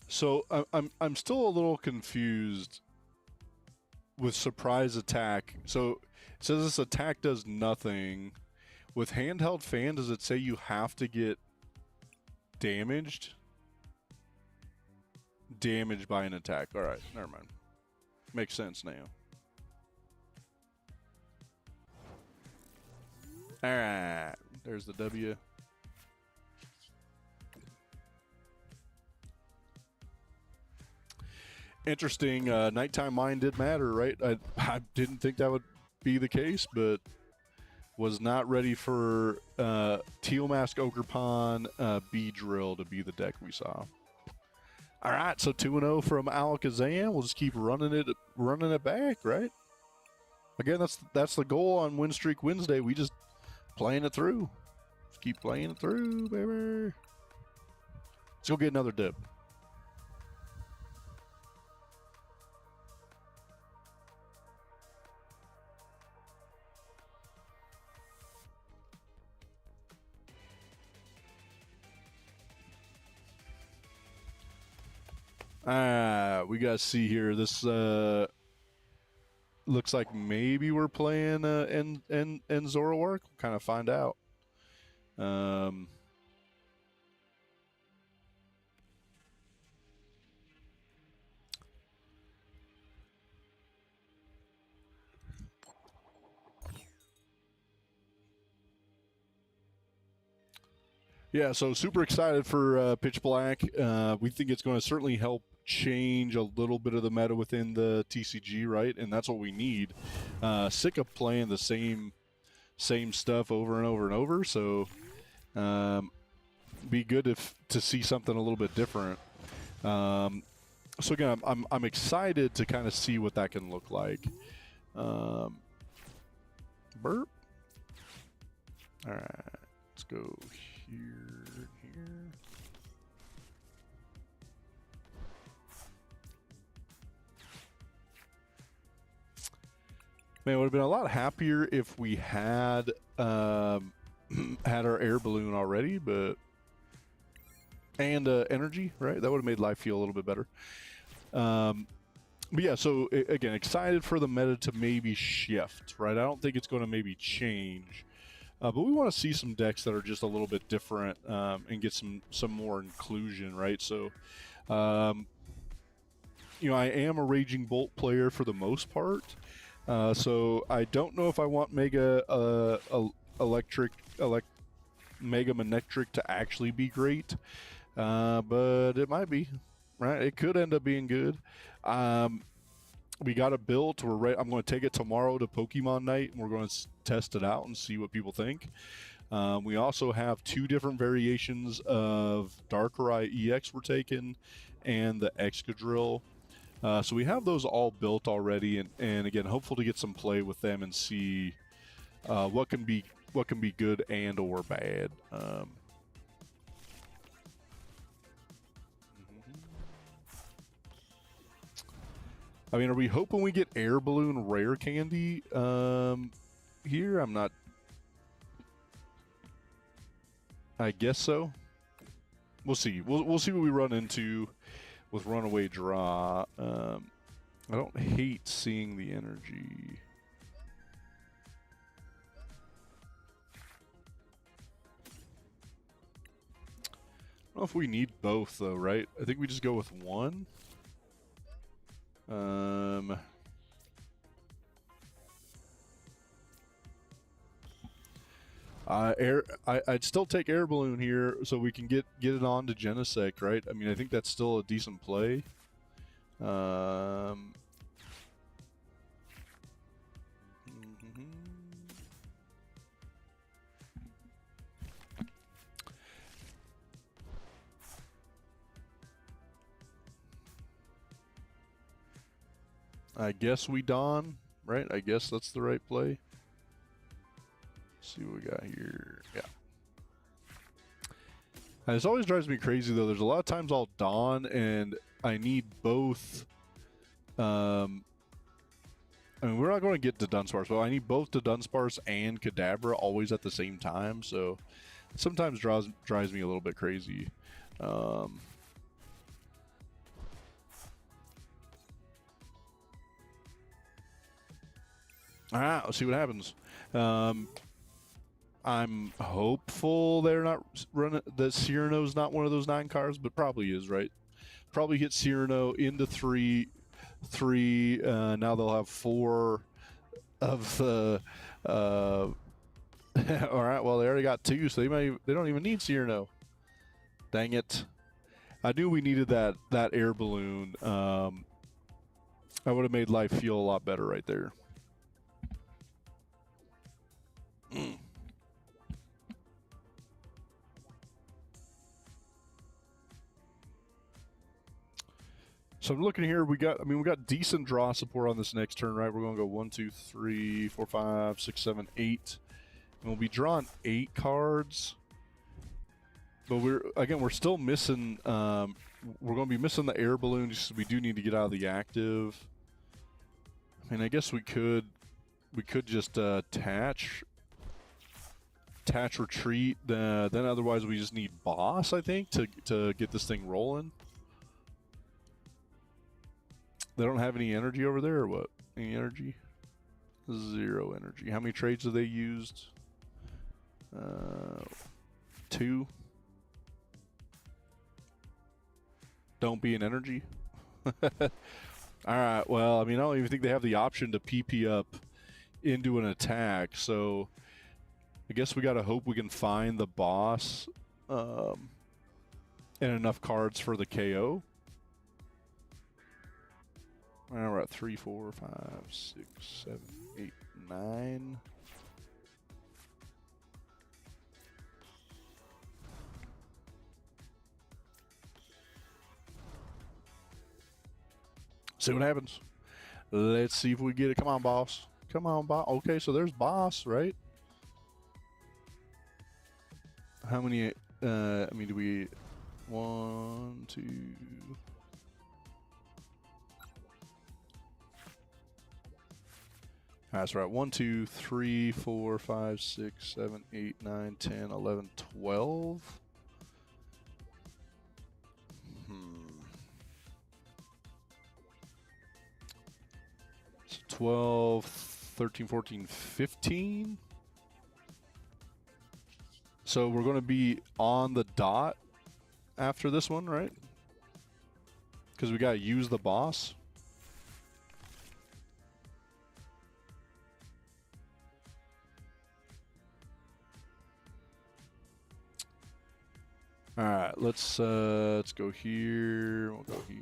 A: So I'm still a little confused with surprise attack. So it says this attack does nothing. With handheld fan, does it say you have to get damaged? Damaged by an attack. All right, never mind. Makes sense now. All right, there's the W. Interesting. Nighttime Mind did matter, right? I didn't think that would be the case, but was not ready for Teal Mask Ogerpon B-Drill to be the deck we saw. All right, so 2-0 from Alakazam. We'll just keep running it back, right? Again, that's the goal on Win Streak Wednesday. We just playing it through. Just keep playing it through, baby. Let's go get another dip. We gotta see here. This looks like maybe we're playing and Zoroark. We'll kind of find out. Yeah, so super excited for Pitch Black. We think it's going to certainly help change a little bit of the meta within the TCG, right? And that's what we need. Sick of playing the same stuff over and over and over. So, be good to see something a little bit different. So again, I'm excited to kind of see what that can look like. Burp. All right, let's go here. Man, would have been a lot happier if we had had our air balloon already, but energy, right? That would have made life feel a little bit better. But yeah, so again, excited for the meta to maybe shift, right? I don't think it's going to maybe change, but we want to see some decks that are just a little bit different and get some more inclusion, right? So, you know, I am a Raging Bolt player for the most part. So I don't know if I want Mega Mega Manectric to actually be great, but it might be, right? It could end up being good. We got it built. We're ready. I'm going to take it tomorrow to Pokemon Night, and we're going to test it out and see what people think. We also have 2 different variations of Darkrai EX we're taking, and the Excadrill. So we have those all built already, and again, hopeful to get some play with them and see what can be good and or bad. I mean, are we hoping we get Air Balloon Rare Candy here? I'm not. I guess so. We'll see. We'll see what we run into with Runaway Draw. I don't hate seeing the energy. I don't know if we need both, though, right? I think we just go with one. I'd still take Air Balloon here so we can get it on to Genesect, right? I mean, I think that's still a decent play. Mhm. I guess we Dawn, right? I guess that's the right play. Let's see what we got here. Yeah. And this always drives me crazy though. There's a lot of times I'll Dawn and I need both. I mean, we're not going to get to Dunsparce, but I need both the Dunsparce and Kadabra always at the same time. So sometimes drives me a little bit crazy. All right, let's see what happens. I'm hopeful they're not running. That Cyrano's not one of those 9 cards, but probably is, right? Probably hit Cyrano into 3. Now they'll have 4 of the. All right, well they already got 2, so they don't even need Cyrano. Dang it! I knew we needed that air balloon. I would have made life feel a lot better right there. So I'm looking here. We got decent draw support on this next turn, right? We're going to go 1, 2, 3, 4, 5, 6, 7, 8, and we'll be drawing 8 cards. But we're still missing. We're going to be missing the air balloon, just we do need to get out of the active. I mean, I guess we could just attach retreat. Then otherwise we just need boss, I think, to get this thing rolling. They don't have any energy over there, or what? Any energy? 0 energy. How many trades have they used? 2. Don't be an energy. All right. Well, I mean, I don't even think they have the option to PP up into an attack. So I guess we got to hope we can find the boss and enough cards for the KO. Now we're at 3, 4, 5, 6, 7, 8, 9. See what happens. Let's see if we get it. Come on, boss. Come on, boss. Okay, so there's boss, right? How many? I mean, do we? 1, 2. That's right. 1, 2, 3, 4, 5, 6, 7, 8, 9, 10, 11, 12. So 12, 13, 14, 15. So we're going to be on the dot after this one, right? Because we got to use the boss. All right, let's go here. We'll go here.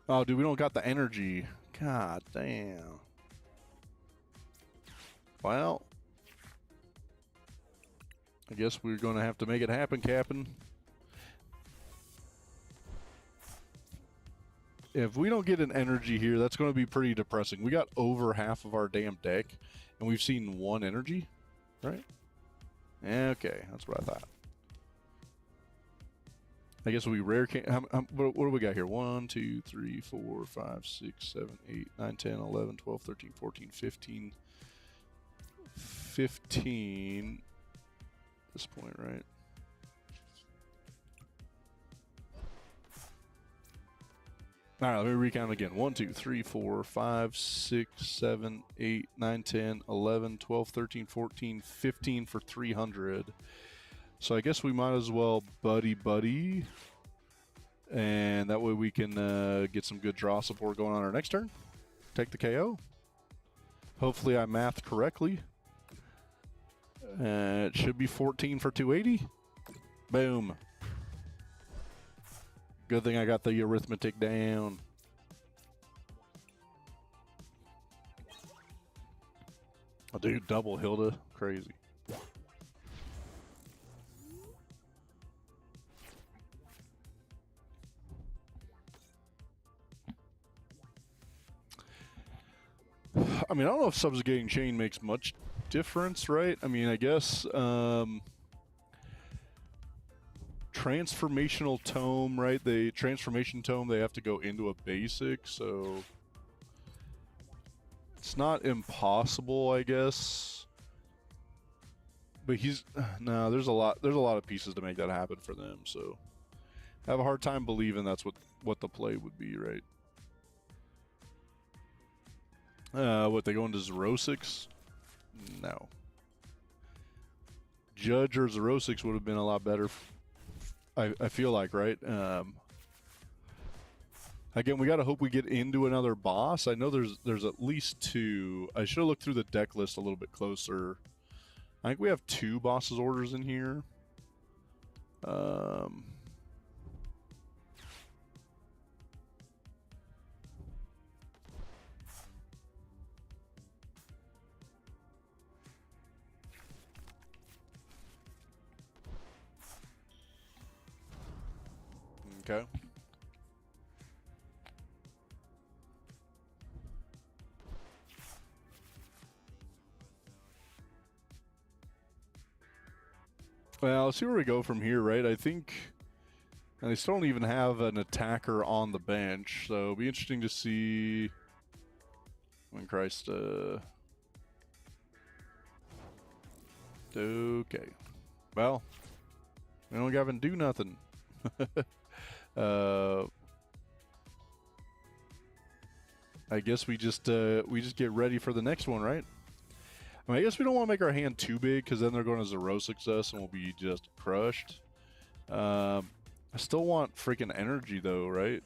A: Oh, dude, we don't got the energy. God damn. Well, I guess we're going to have to make it happen, Captain. If we don't get an energy here, that's going to be pretty depressing. We got over half of our damn deck, and we've seen 1 energy, right? Okay, that's what I thought. I guess we rare can't. What do we got here? 1, 2, 3, 4, 5, 6, 7, 8, 9, 10, 11, 12, 13, 14, 15. 15 at this point, right? All right, let me recount again. 1, 2, 3, 4, 5, 6, 7, 8, 9, 10, 11, 12, 13, 14, 15 for 300. So I guess we might as well buddy. And that way we can get some good draw support going on our next turn. Take the KO. Hopefully I mathed correctly. It should be 14 for 280. Boom. Good thing I got the arithmetic down. Oh, dude, double Hilda. Crazy. I mean, I don't know if subjugating chain makes much difference, right? I mean, I guess transformational tome, right? Transformation tome, they have to go into a basic, so it's not impossible, I guess. But he's no, there's a lot of pieces to make that happen for them, so I have a hard time believing that's what the play would be, right? What, they go into Xerosix? No. Judge or Xerosix would have been a lot better. I feel like, right? Again, we got to hope we get into another boss. I know there's at least 2. I should have looked through the deck list a little bit closer. I think we have 2 bosses orders in here. Okay. Well, let's see where we go from here, right? I think, and they still don't even have an attacker on the bench, so it'll be interesting to see when Christ, okay. Well, we don't gotta do nothing. I guess we just get ready for the next one, right? I mean, I guess we don't want to make our hand too big because then they're going to Xerosix us and we'll be just crushed. I still want freaking energy though, right?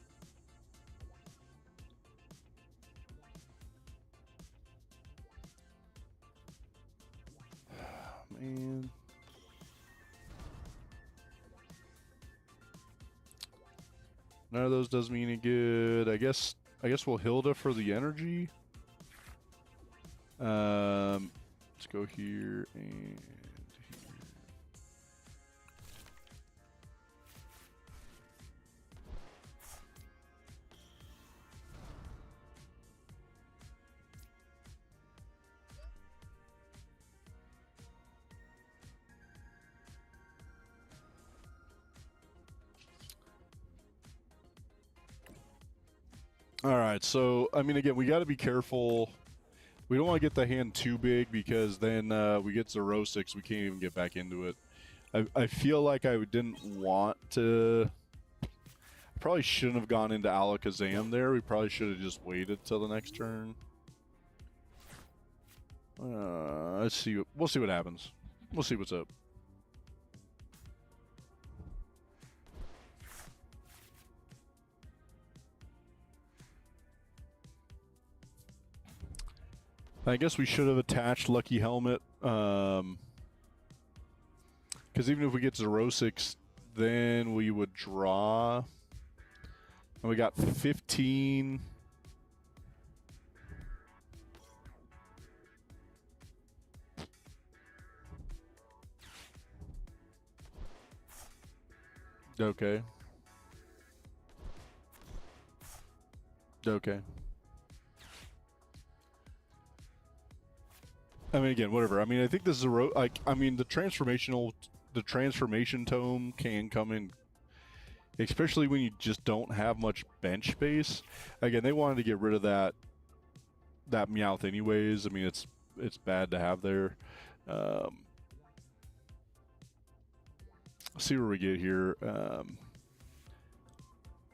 A: Man. None of those does me any good. I guess we'll Hilda for the energy. Let's go here and here. All right, so I mean, again, we got to be careful. We don't want to get the hand too big because then we get Xerosix, we can't even get back into it. I feel like I didn't want to. Probably shouldn't have gone into Alakazam there. We probably should have just waited till the next turn. Let's see. We'll see what happens. We'll see what's up. I guess we should have attached Lucky Helmet. Because even if we get Xerosix, then we would draw. And we got 15. Okay. Okay. I mean, again, whatever. I mean, I think this is like. I mean, the transformation tome can come in, especially when you just don't have much bench space. Again, they wanted to get rid of that Meowth anyways. I mean, it's bad to have there. Let's see where we get here.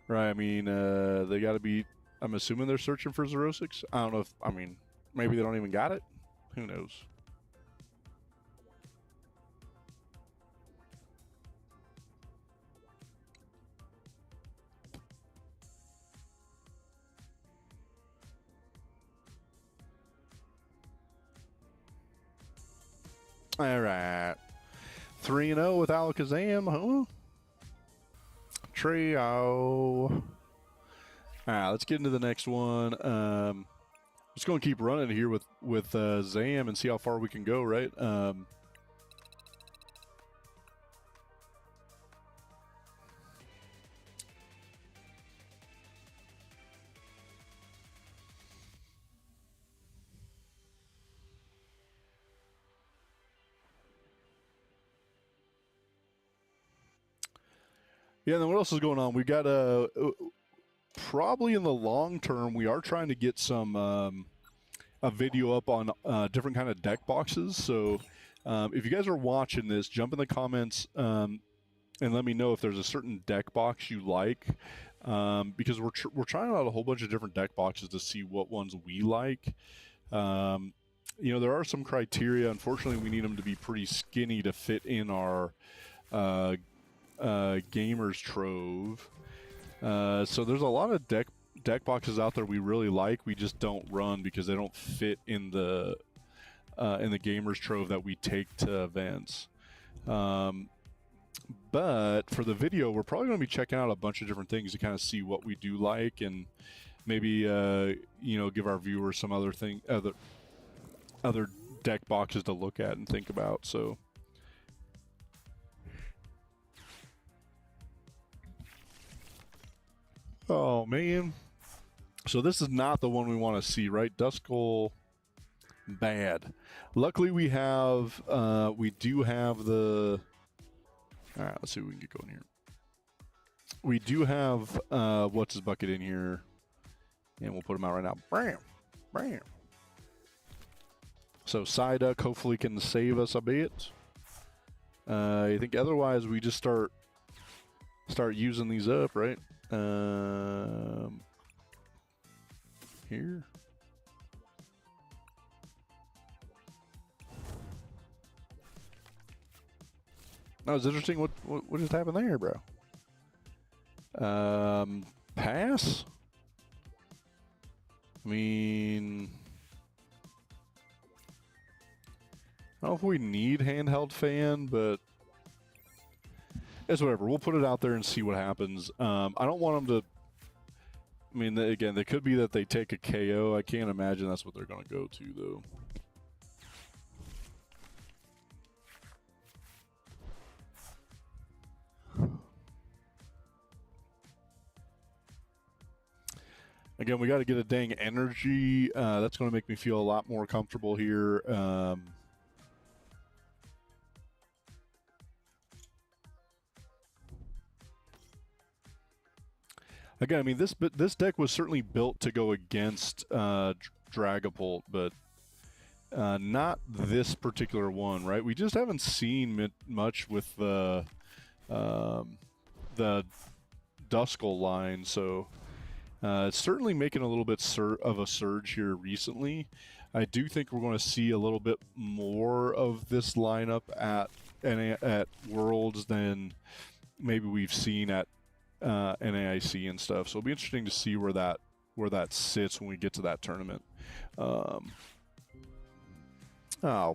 A: Right. I mean, they got to be. I'm assuming they're searching for Xerosix. I don't know if. I mean, maybe they don't even got it. Who knows? All right. 3-0 with Alakazam, huh? Trio. All right, let's get into the next one. Just going to keep running here with Zam and see how far we can go, right? Yeah, and then what else is going on? We got probably in the long term, we are trying to get some a video up on different kind of deck boxes. So if you guys are watching this, jump in the comments and let me know if there's a certain deck box you like, because we're trying out a whole bunch of different deck boxes to see what ones we like. You know, there are some criteria. Unfortunately, we need them to be pretty skinny to fit in our gamers trove. So there's a lot of deck boxes out there we really like. We just don't run because they don't fit in the gamers trove that we take to events. But for the video, we're probably going to be checking out a bunch of different things to kind of see what we do like, and maybe you know, give our viewers some other deck boxes to look at and think about. So. Oh man. So this is not the one we want to see, right? Duskull, bad. Luckily we have, we do have the, all right, let's see if we can get going here. We do have, what's his bucket in here, and we'll put him out right now. Bam, bam. So Psyduck hopefully can save us a bit. I think otherwise we just start using these up, right? Here. That was interesting. What just happened there, bro? Pass? I mean, I don't know if we need handheld fan, but it's whatever. We'll put it out there and see what happens. I don't want them to. I mean, again, they could be that they take a KO. I can't imagine that's what they're going to go to, though. Again, we got to get a dang energy. That's going to make me feel a lot more comfortable here. Again, I mean, this deck was certainly built to go against Dragapult, but not this particular one, right? We just haven't seen much with the Duskull line, so it's certainly making a little bit of a surge here recently. I do think we're going to see a little bit more of this lineup at Worlds than maybe we've seen at NAIC and stuff. So it'll be interesting to see where that sits when we get to that tournament. Oh,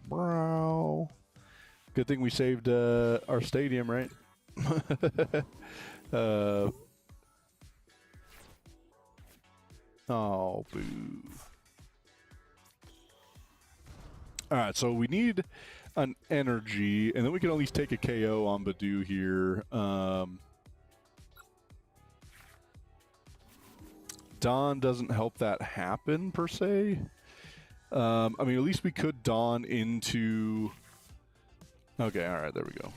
A: bro. Good thing we saved our stadium, right? Oh, boo. All right, so we need an energy, and then we can at least take a KO on Badoo here. Dawn doesn't help that happen, per se. I mean, at least we could Dawn into... Okay, all right, there we go.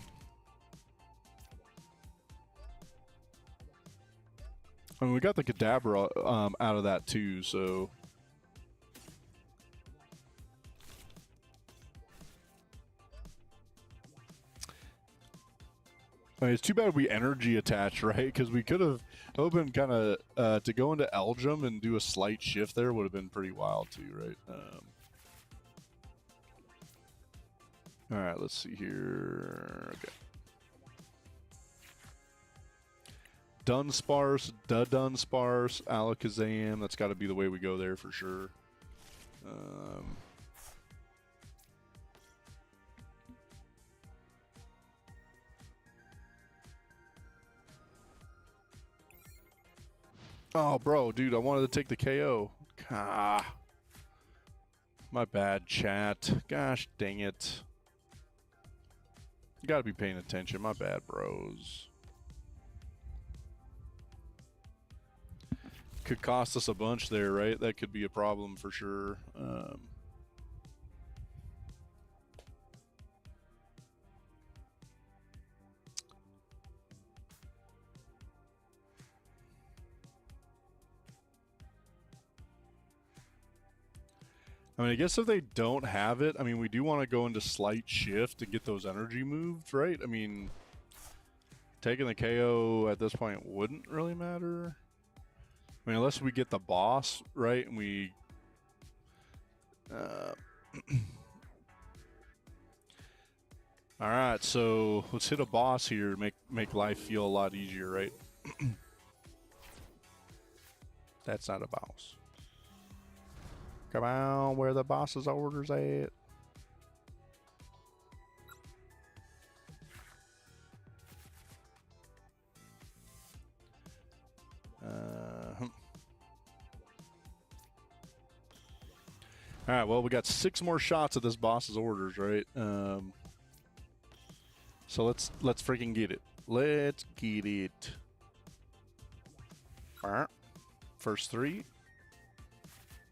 A: I mean, we got the Kadabra out of that, too, so... I mean, it's too bad we energy attached, right? Because we could have opened kind of to go into Eldrum and do a slight shift there would have been pretty wild too, right? All right, let's see here. Okay. Dunsparce, Dunsparce, Alakazam. That's got to be the way we go there for sure. Oh, bro, dude, I wanted to take the KO. Ah, my bad, chat. Gosh dang it. You gotta be paying attention. My bad, bros. Could cost us a bunch there, right? That could be a problem for sure. I mean, I guess if they don't have it, I mean, we do want to go into slight shift and get those energy moved, right? I mean, taking the KO at this point wouldn't really matter. I mean, unless we get the boss, right? And we... Alright, so let's hit a boss here to make life feel a lot easier, right? That's not a boss. Come on, where the boss's orders at? All right, well, we got 6 more shots of this boss's orders, right? So let's freaking get it. Let's get it. All right. First 3.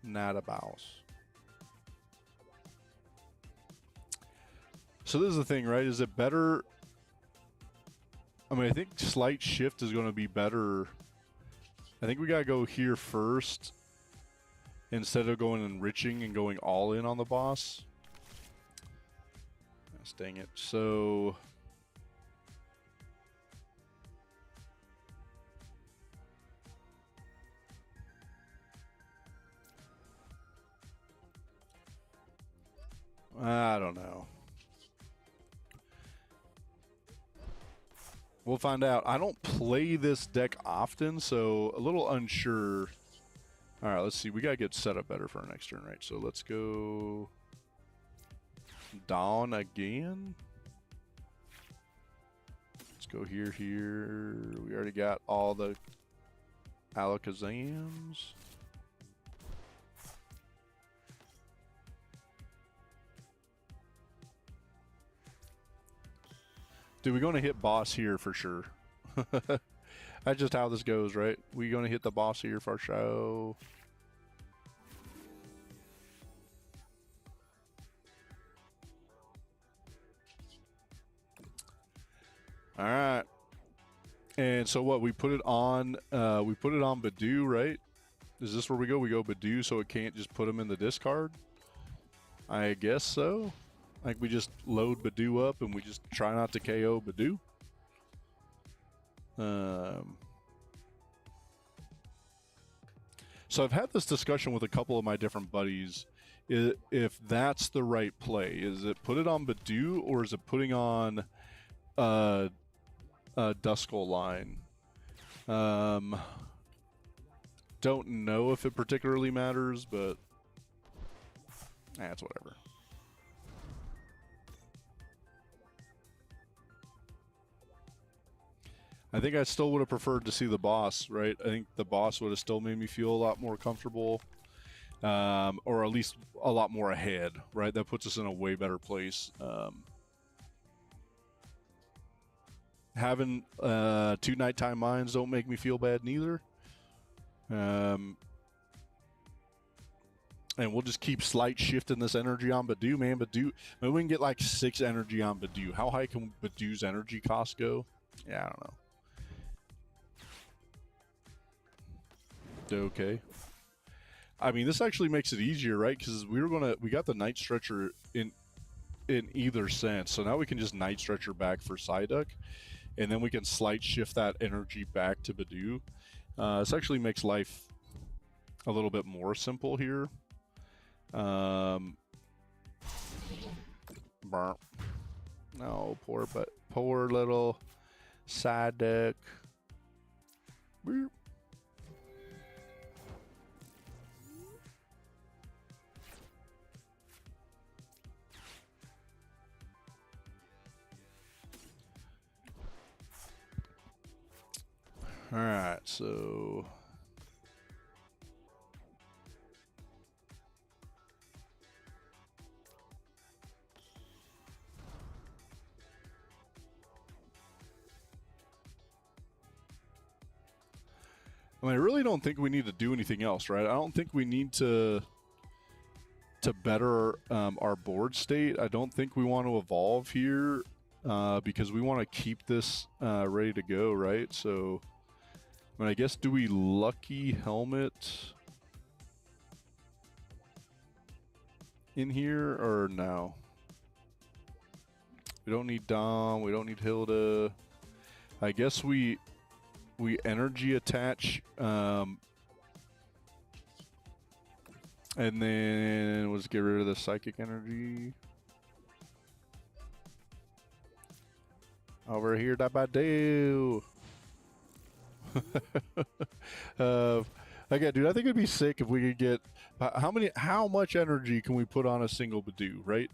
A: Not a boss. So this is the thing, right? Is it better? I mean, I think slight shift is going to be better. I think we got to go here first instead of going enriching and going all in on the boss. Gosh, dang it. So... I don't know. We'll find out. I don't play this deck often, so a little unsure. All right, let's see. We got to get set up better for our next turn, right? So let's go down again. Let's go here. We already got all the Alakazams. Dude, we're going to hit boss here for sure. That's just how this goes, right? We're going to hit the boss here for show. All right. And so what? We put it on Badoo, right? Is this where we go? We go Badoo so it can't just put them in the discard? I guess so. Like we just load Badoo up and we just try not to KO Badoo. So I've had this discussion with a couple of my different buddies. If that's the right play, is it put it on Badoo or is it putting on Duskull line? Don't know if it particularly matters, but that's whatever. I think I still would have preferred to see the boss, right? I think the boss would have still made me feel a lot more comfortable, or at least a lot more ahead, right? That puts us in a way better place. Having 2 nighttime mines don't make me feel bad neither. And we'll just keep slight shifting this energy on Badoo, man. Badoo, maybe we can get like 6 energy on Badoo. How high can Badoo's energy cost go? Yeah, I don't know. Okay. I mean, this actually makes it easier, right? Because we got the Night Stretcher in either sense. So now we can just Night Stretcher back for Psyduck, and then we can slight shift that energy back to Badoo. This actually makes life a little bit more simple here. No, poor little Psyduck. All right, so I mean, I really don't think we need to do anything else, right? I don't think we need to better our board state. I don't think we want to evolve here because we want to keep this ready to go, right? So, I mean, I guess, do we Lucky Helmet in here or no? We don't need Dom. We don't need Hilda. I guess we energy attach, and then let's get rid of the psychic energy. Over here, da ba do. Okay, dude, I think it'd be sick if we could get how much energy can we put on a single Badoo, right?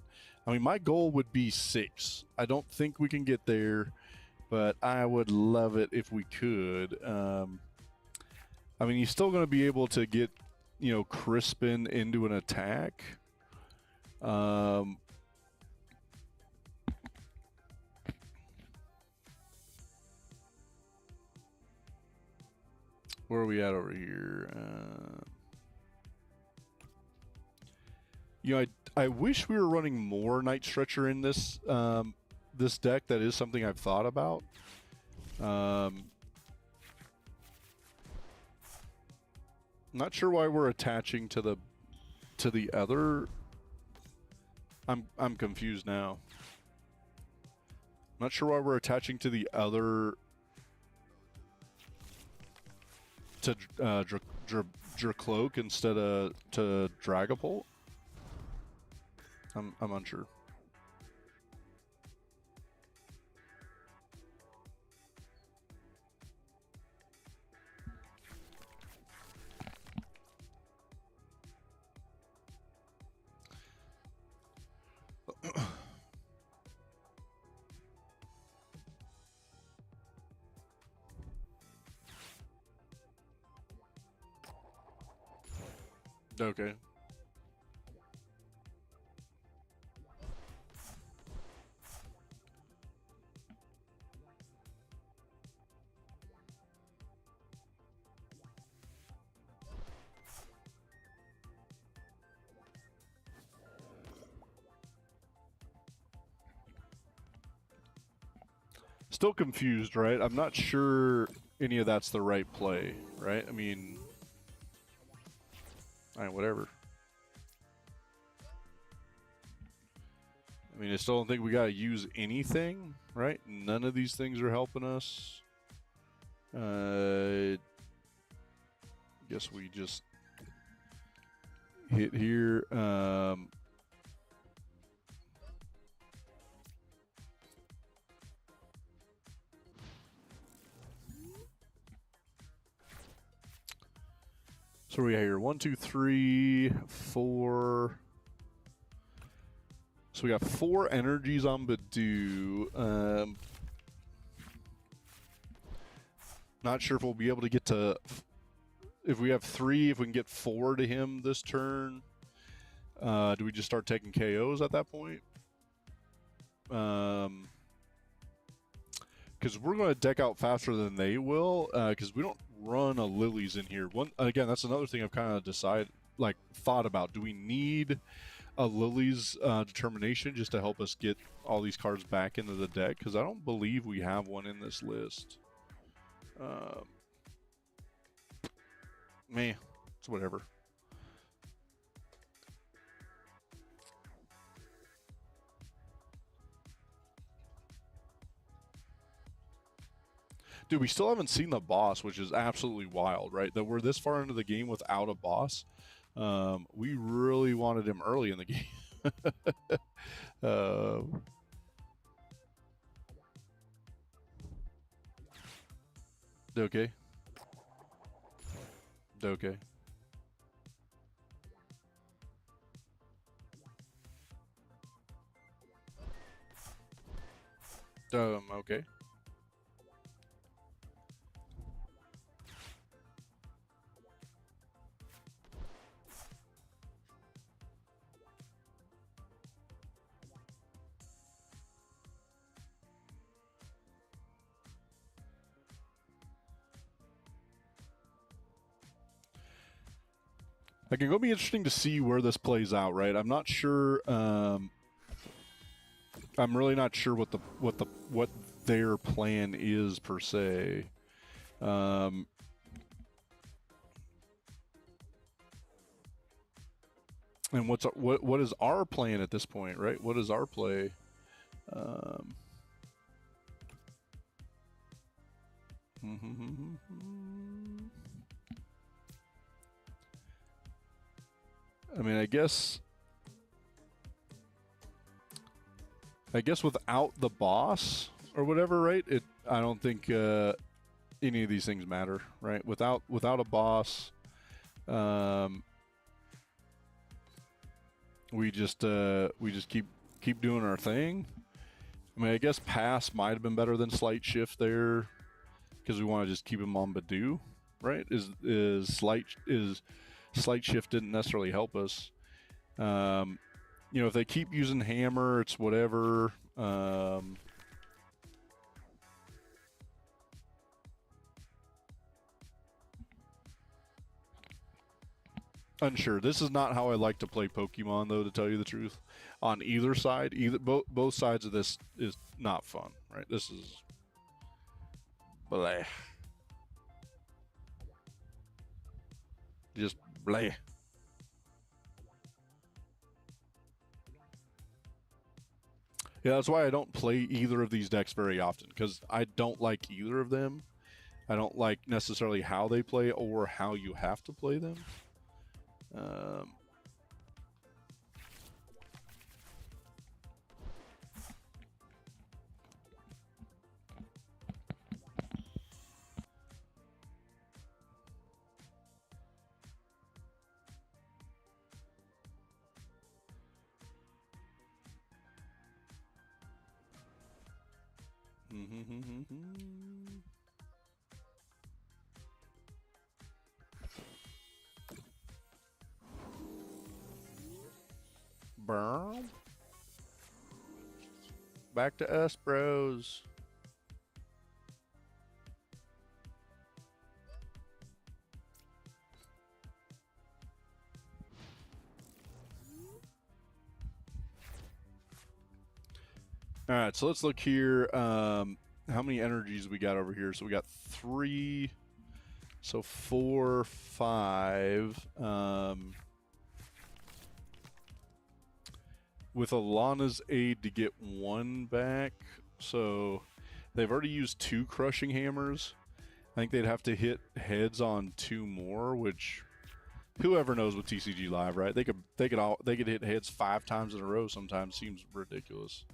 A: I mean, my goal would be 6. I don't think we can get there, but I would love it if we could. I mean, he's still going to be able to get, you know, Crispin into an attack. Where are we at over here? You know, I wish we were running more Night Stretcher in this this deck. That is something I've thought about. Not sure why we're attaching to the other. I'm confused now. Not sure why we're attaching to the other to Dracloak instead of to Dragapult. I'm unsure. Okay. Still confused, right? I'm not sure any of that's the right play, right? I mean, alright, whatever. I mean, I still don't think we gotta use anything, right? None of these things are helping us. Guess we just hit here. So we have here 1, 2, 3, 4. So we got 4 energies on Badoo. Not sure if we'll be able to get to. If we have 3, if we can get 4 to him this turn. Do we just start taking KOs at that point? Because we're going to deck out faster than they will. Because we don't run a Lilies in here. Again, that's another thing I've kind of thought about. Do we need a Lily's Determination just to help us get all these cards back into the deck? Because I don't believe we have one in this list. Meh, it's whatever. Dude, we still haven't seen the boss, which is absolutely wild, right? That we're this far into the game without a boss. We really wanted him early in the game. Okay. Okay. Okay. Like, it's gonna be interesting to see where this plays out, right? I'm not sure. I'm really not sure what their plan is per se. And what is our plan at this point, right? What is our play? I mean, I guess without the boss or whatever, right? I don't think any of these things matter, right? Without a boss, we just keep doing our thing. I mean, I guess pass might have been better than slight shift there because we want to just keep him on Badu, right? Is slight shift didn't necessarily help us. You know, if they keep using hammer, it's whatever. Unsure. This is not how I like to play Pokemon, though, to tell you the truth. On either side, both sides of this is not fun, right? This is bleh. Just bleh. Yeah, that's why I don't play either of these decks very often, because I don't like either of them. I don't like necessarily how they play or how you have to play them. Burn. Back to us, bros. All right, so let's look here. How many energies we got over here? So we got 3. So 4, 5. With Alana's aid to get 1 back. So they've already used 2 crushing hammers. I think they'd have to hit heads on 2 more, which whoever knows with TCG Live, right? They could hit heads 5 times in a row sometimes. Seems ridiculous.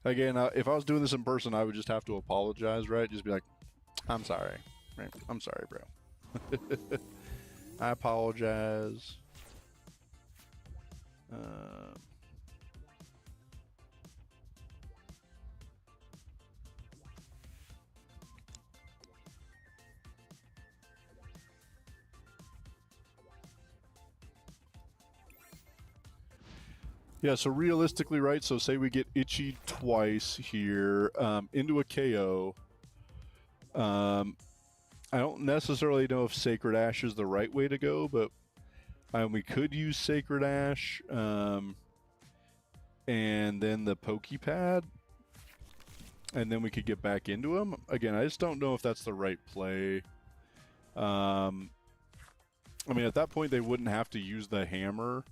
A: Again, if I was doing this in person, I would just have to apologize, right? Just be like, I'm sorry. Right? I'm sorry, bro. I apologize. Yeah, so realistically, right, so say we get Itchy twice here into a KO. I don't necessarily know if Sacred Ash is the right way to go, but we could use Sacred Ash and then the Pokepad, and then we could get back into him. Again, I just don't know if that's the right play. I mean, at that point, they wouldn't have to use the hammer.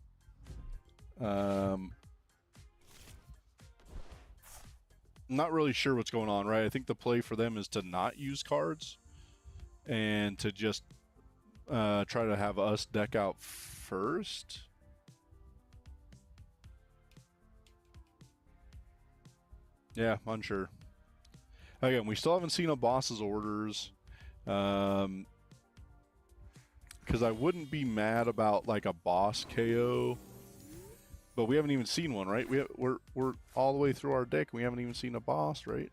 A: Not really sure what's going on, right? I think the play for them is to not use cards and to just try to have us deck out first. Yeah, unsure. Again, we still haven't seen a boss's orders. Because I wouldn't be mad about like a boss KO. But we haven't even seen one, right? We're all the way through our deck. We haven't even seen a boss, right?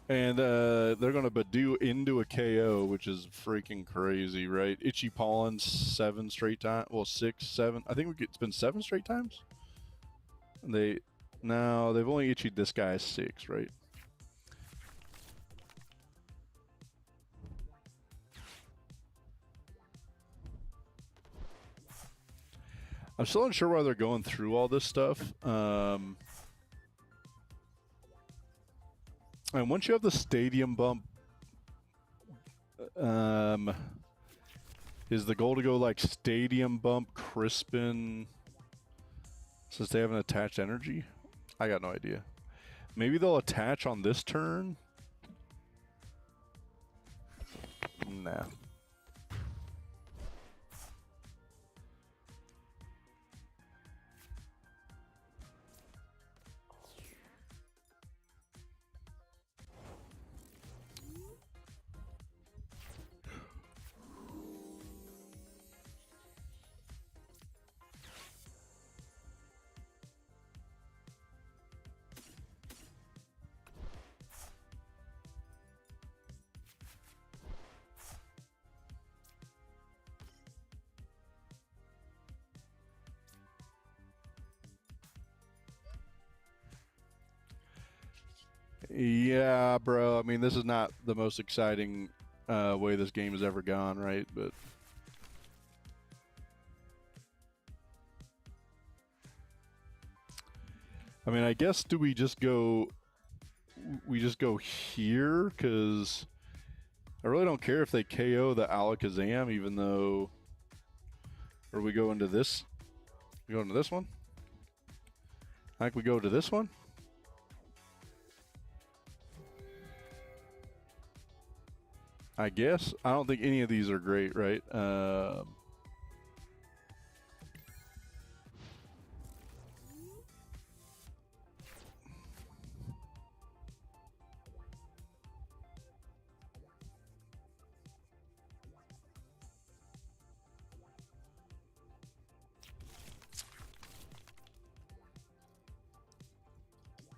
A: And they're going to Badoo into a KO, which is freaking crazy, right? Itchy Pollen 7 straight times. Well, 6, 7. I think it's been 7 straight times. And they've only itchied this guy 6, right? I'm still unsure why they're going through all this stuff. And once you have the stadium bump, is the goal to go like stadium bump, Crispin, since they haven't attached energy? I got no idea. Maybe they'll attach on this turn? Nah. Yeah, bro. I mean, this is not the most exciting way this game has ever gone, right? But I mean, I guess we just go here? Because I really don't care if they KO the Alakazam, even though... Or we go into this? We go into this one? I think we go to this one? I guess. I don't think any of these are great, right?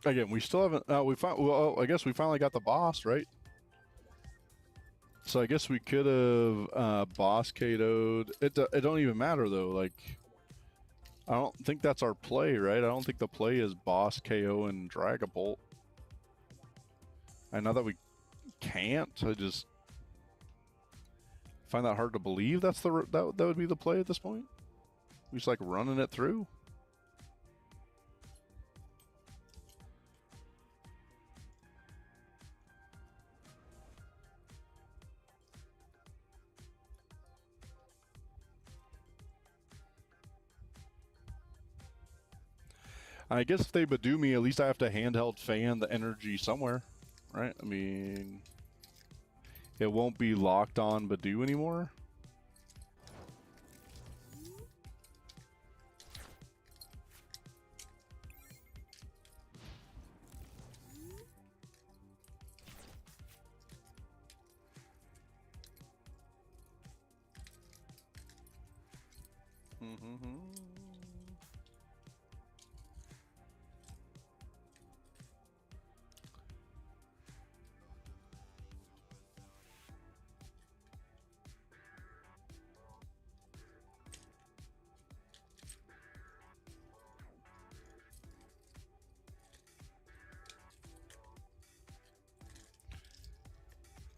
A: Again, we still haven't... well, I guess we finally got the boss, right? So I guess we could have boss KO'd. It don't even matter though. Like, I don't think that's our play, right? I don't think the play is boss KO and Dragapult. I know that we can't. I just find that hard to believe. That would be the play at this point. We just like running it through. I guess if they Badoo me, at least I have to handheld fan the energy somewhere, right? I mean, it won't be locked on Badoo anymore.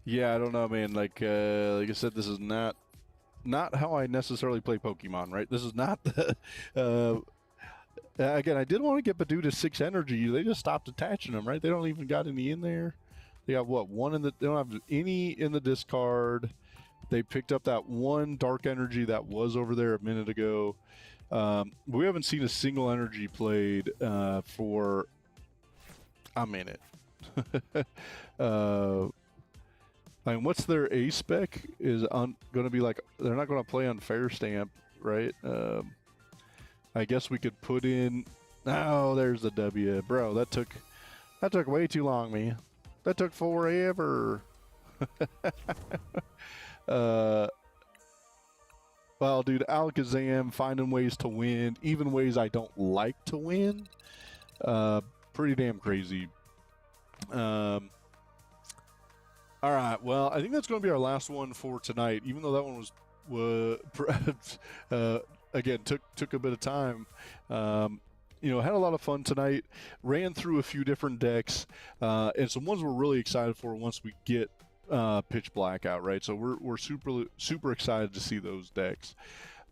A: Yeah, I don't know, man. Like I said, this is not how I necessarily play Pokemon, right? This is not the. Again, I did want to get Badoo to 6 energy. They just stopped attaching them, right? They don't even got any in there. They got what? One in the. They don't have any in the discard. They picked up that one dark energy that was over there a minute ago. We haven't seen a single energy played for a minute. I mean, what's their A spec is going to be like? They're not going to play on Fair Stamp, right? I guess we could put in. Oh, there's the W, bro. That took way too long, man. That took forever. Well, dude, Alakazam finding ways to win, even ways I don't like to win. Pretty damn crazy. All right. Well, I think that's going to be our last one for tonight. Even though that one was again took a bit of time. Had a lot of fun tonight. Ran through a few different decks, and some ones we're really excited for once we get Pitch Black out, right? So we're super excited to see those decks.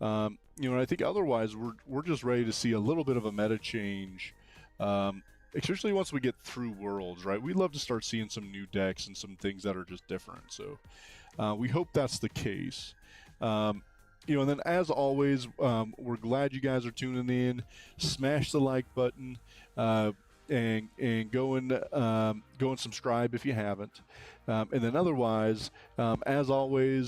A: And I think otherwise we're just ready to see a little bit of a meta change, especially once we get through Worlds, right? We'd love to start seeing some new decks and some things that are just different. So we hope that's the case. And then as always, we're glad you guys are tuning in. Smash the like button, and go and subscribe if you haven't. And then otherwise, as always,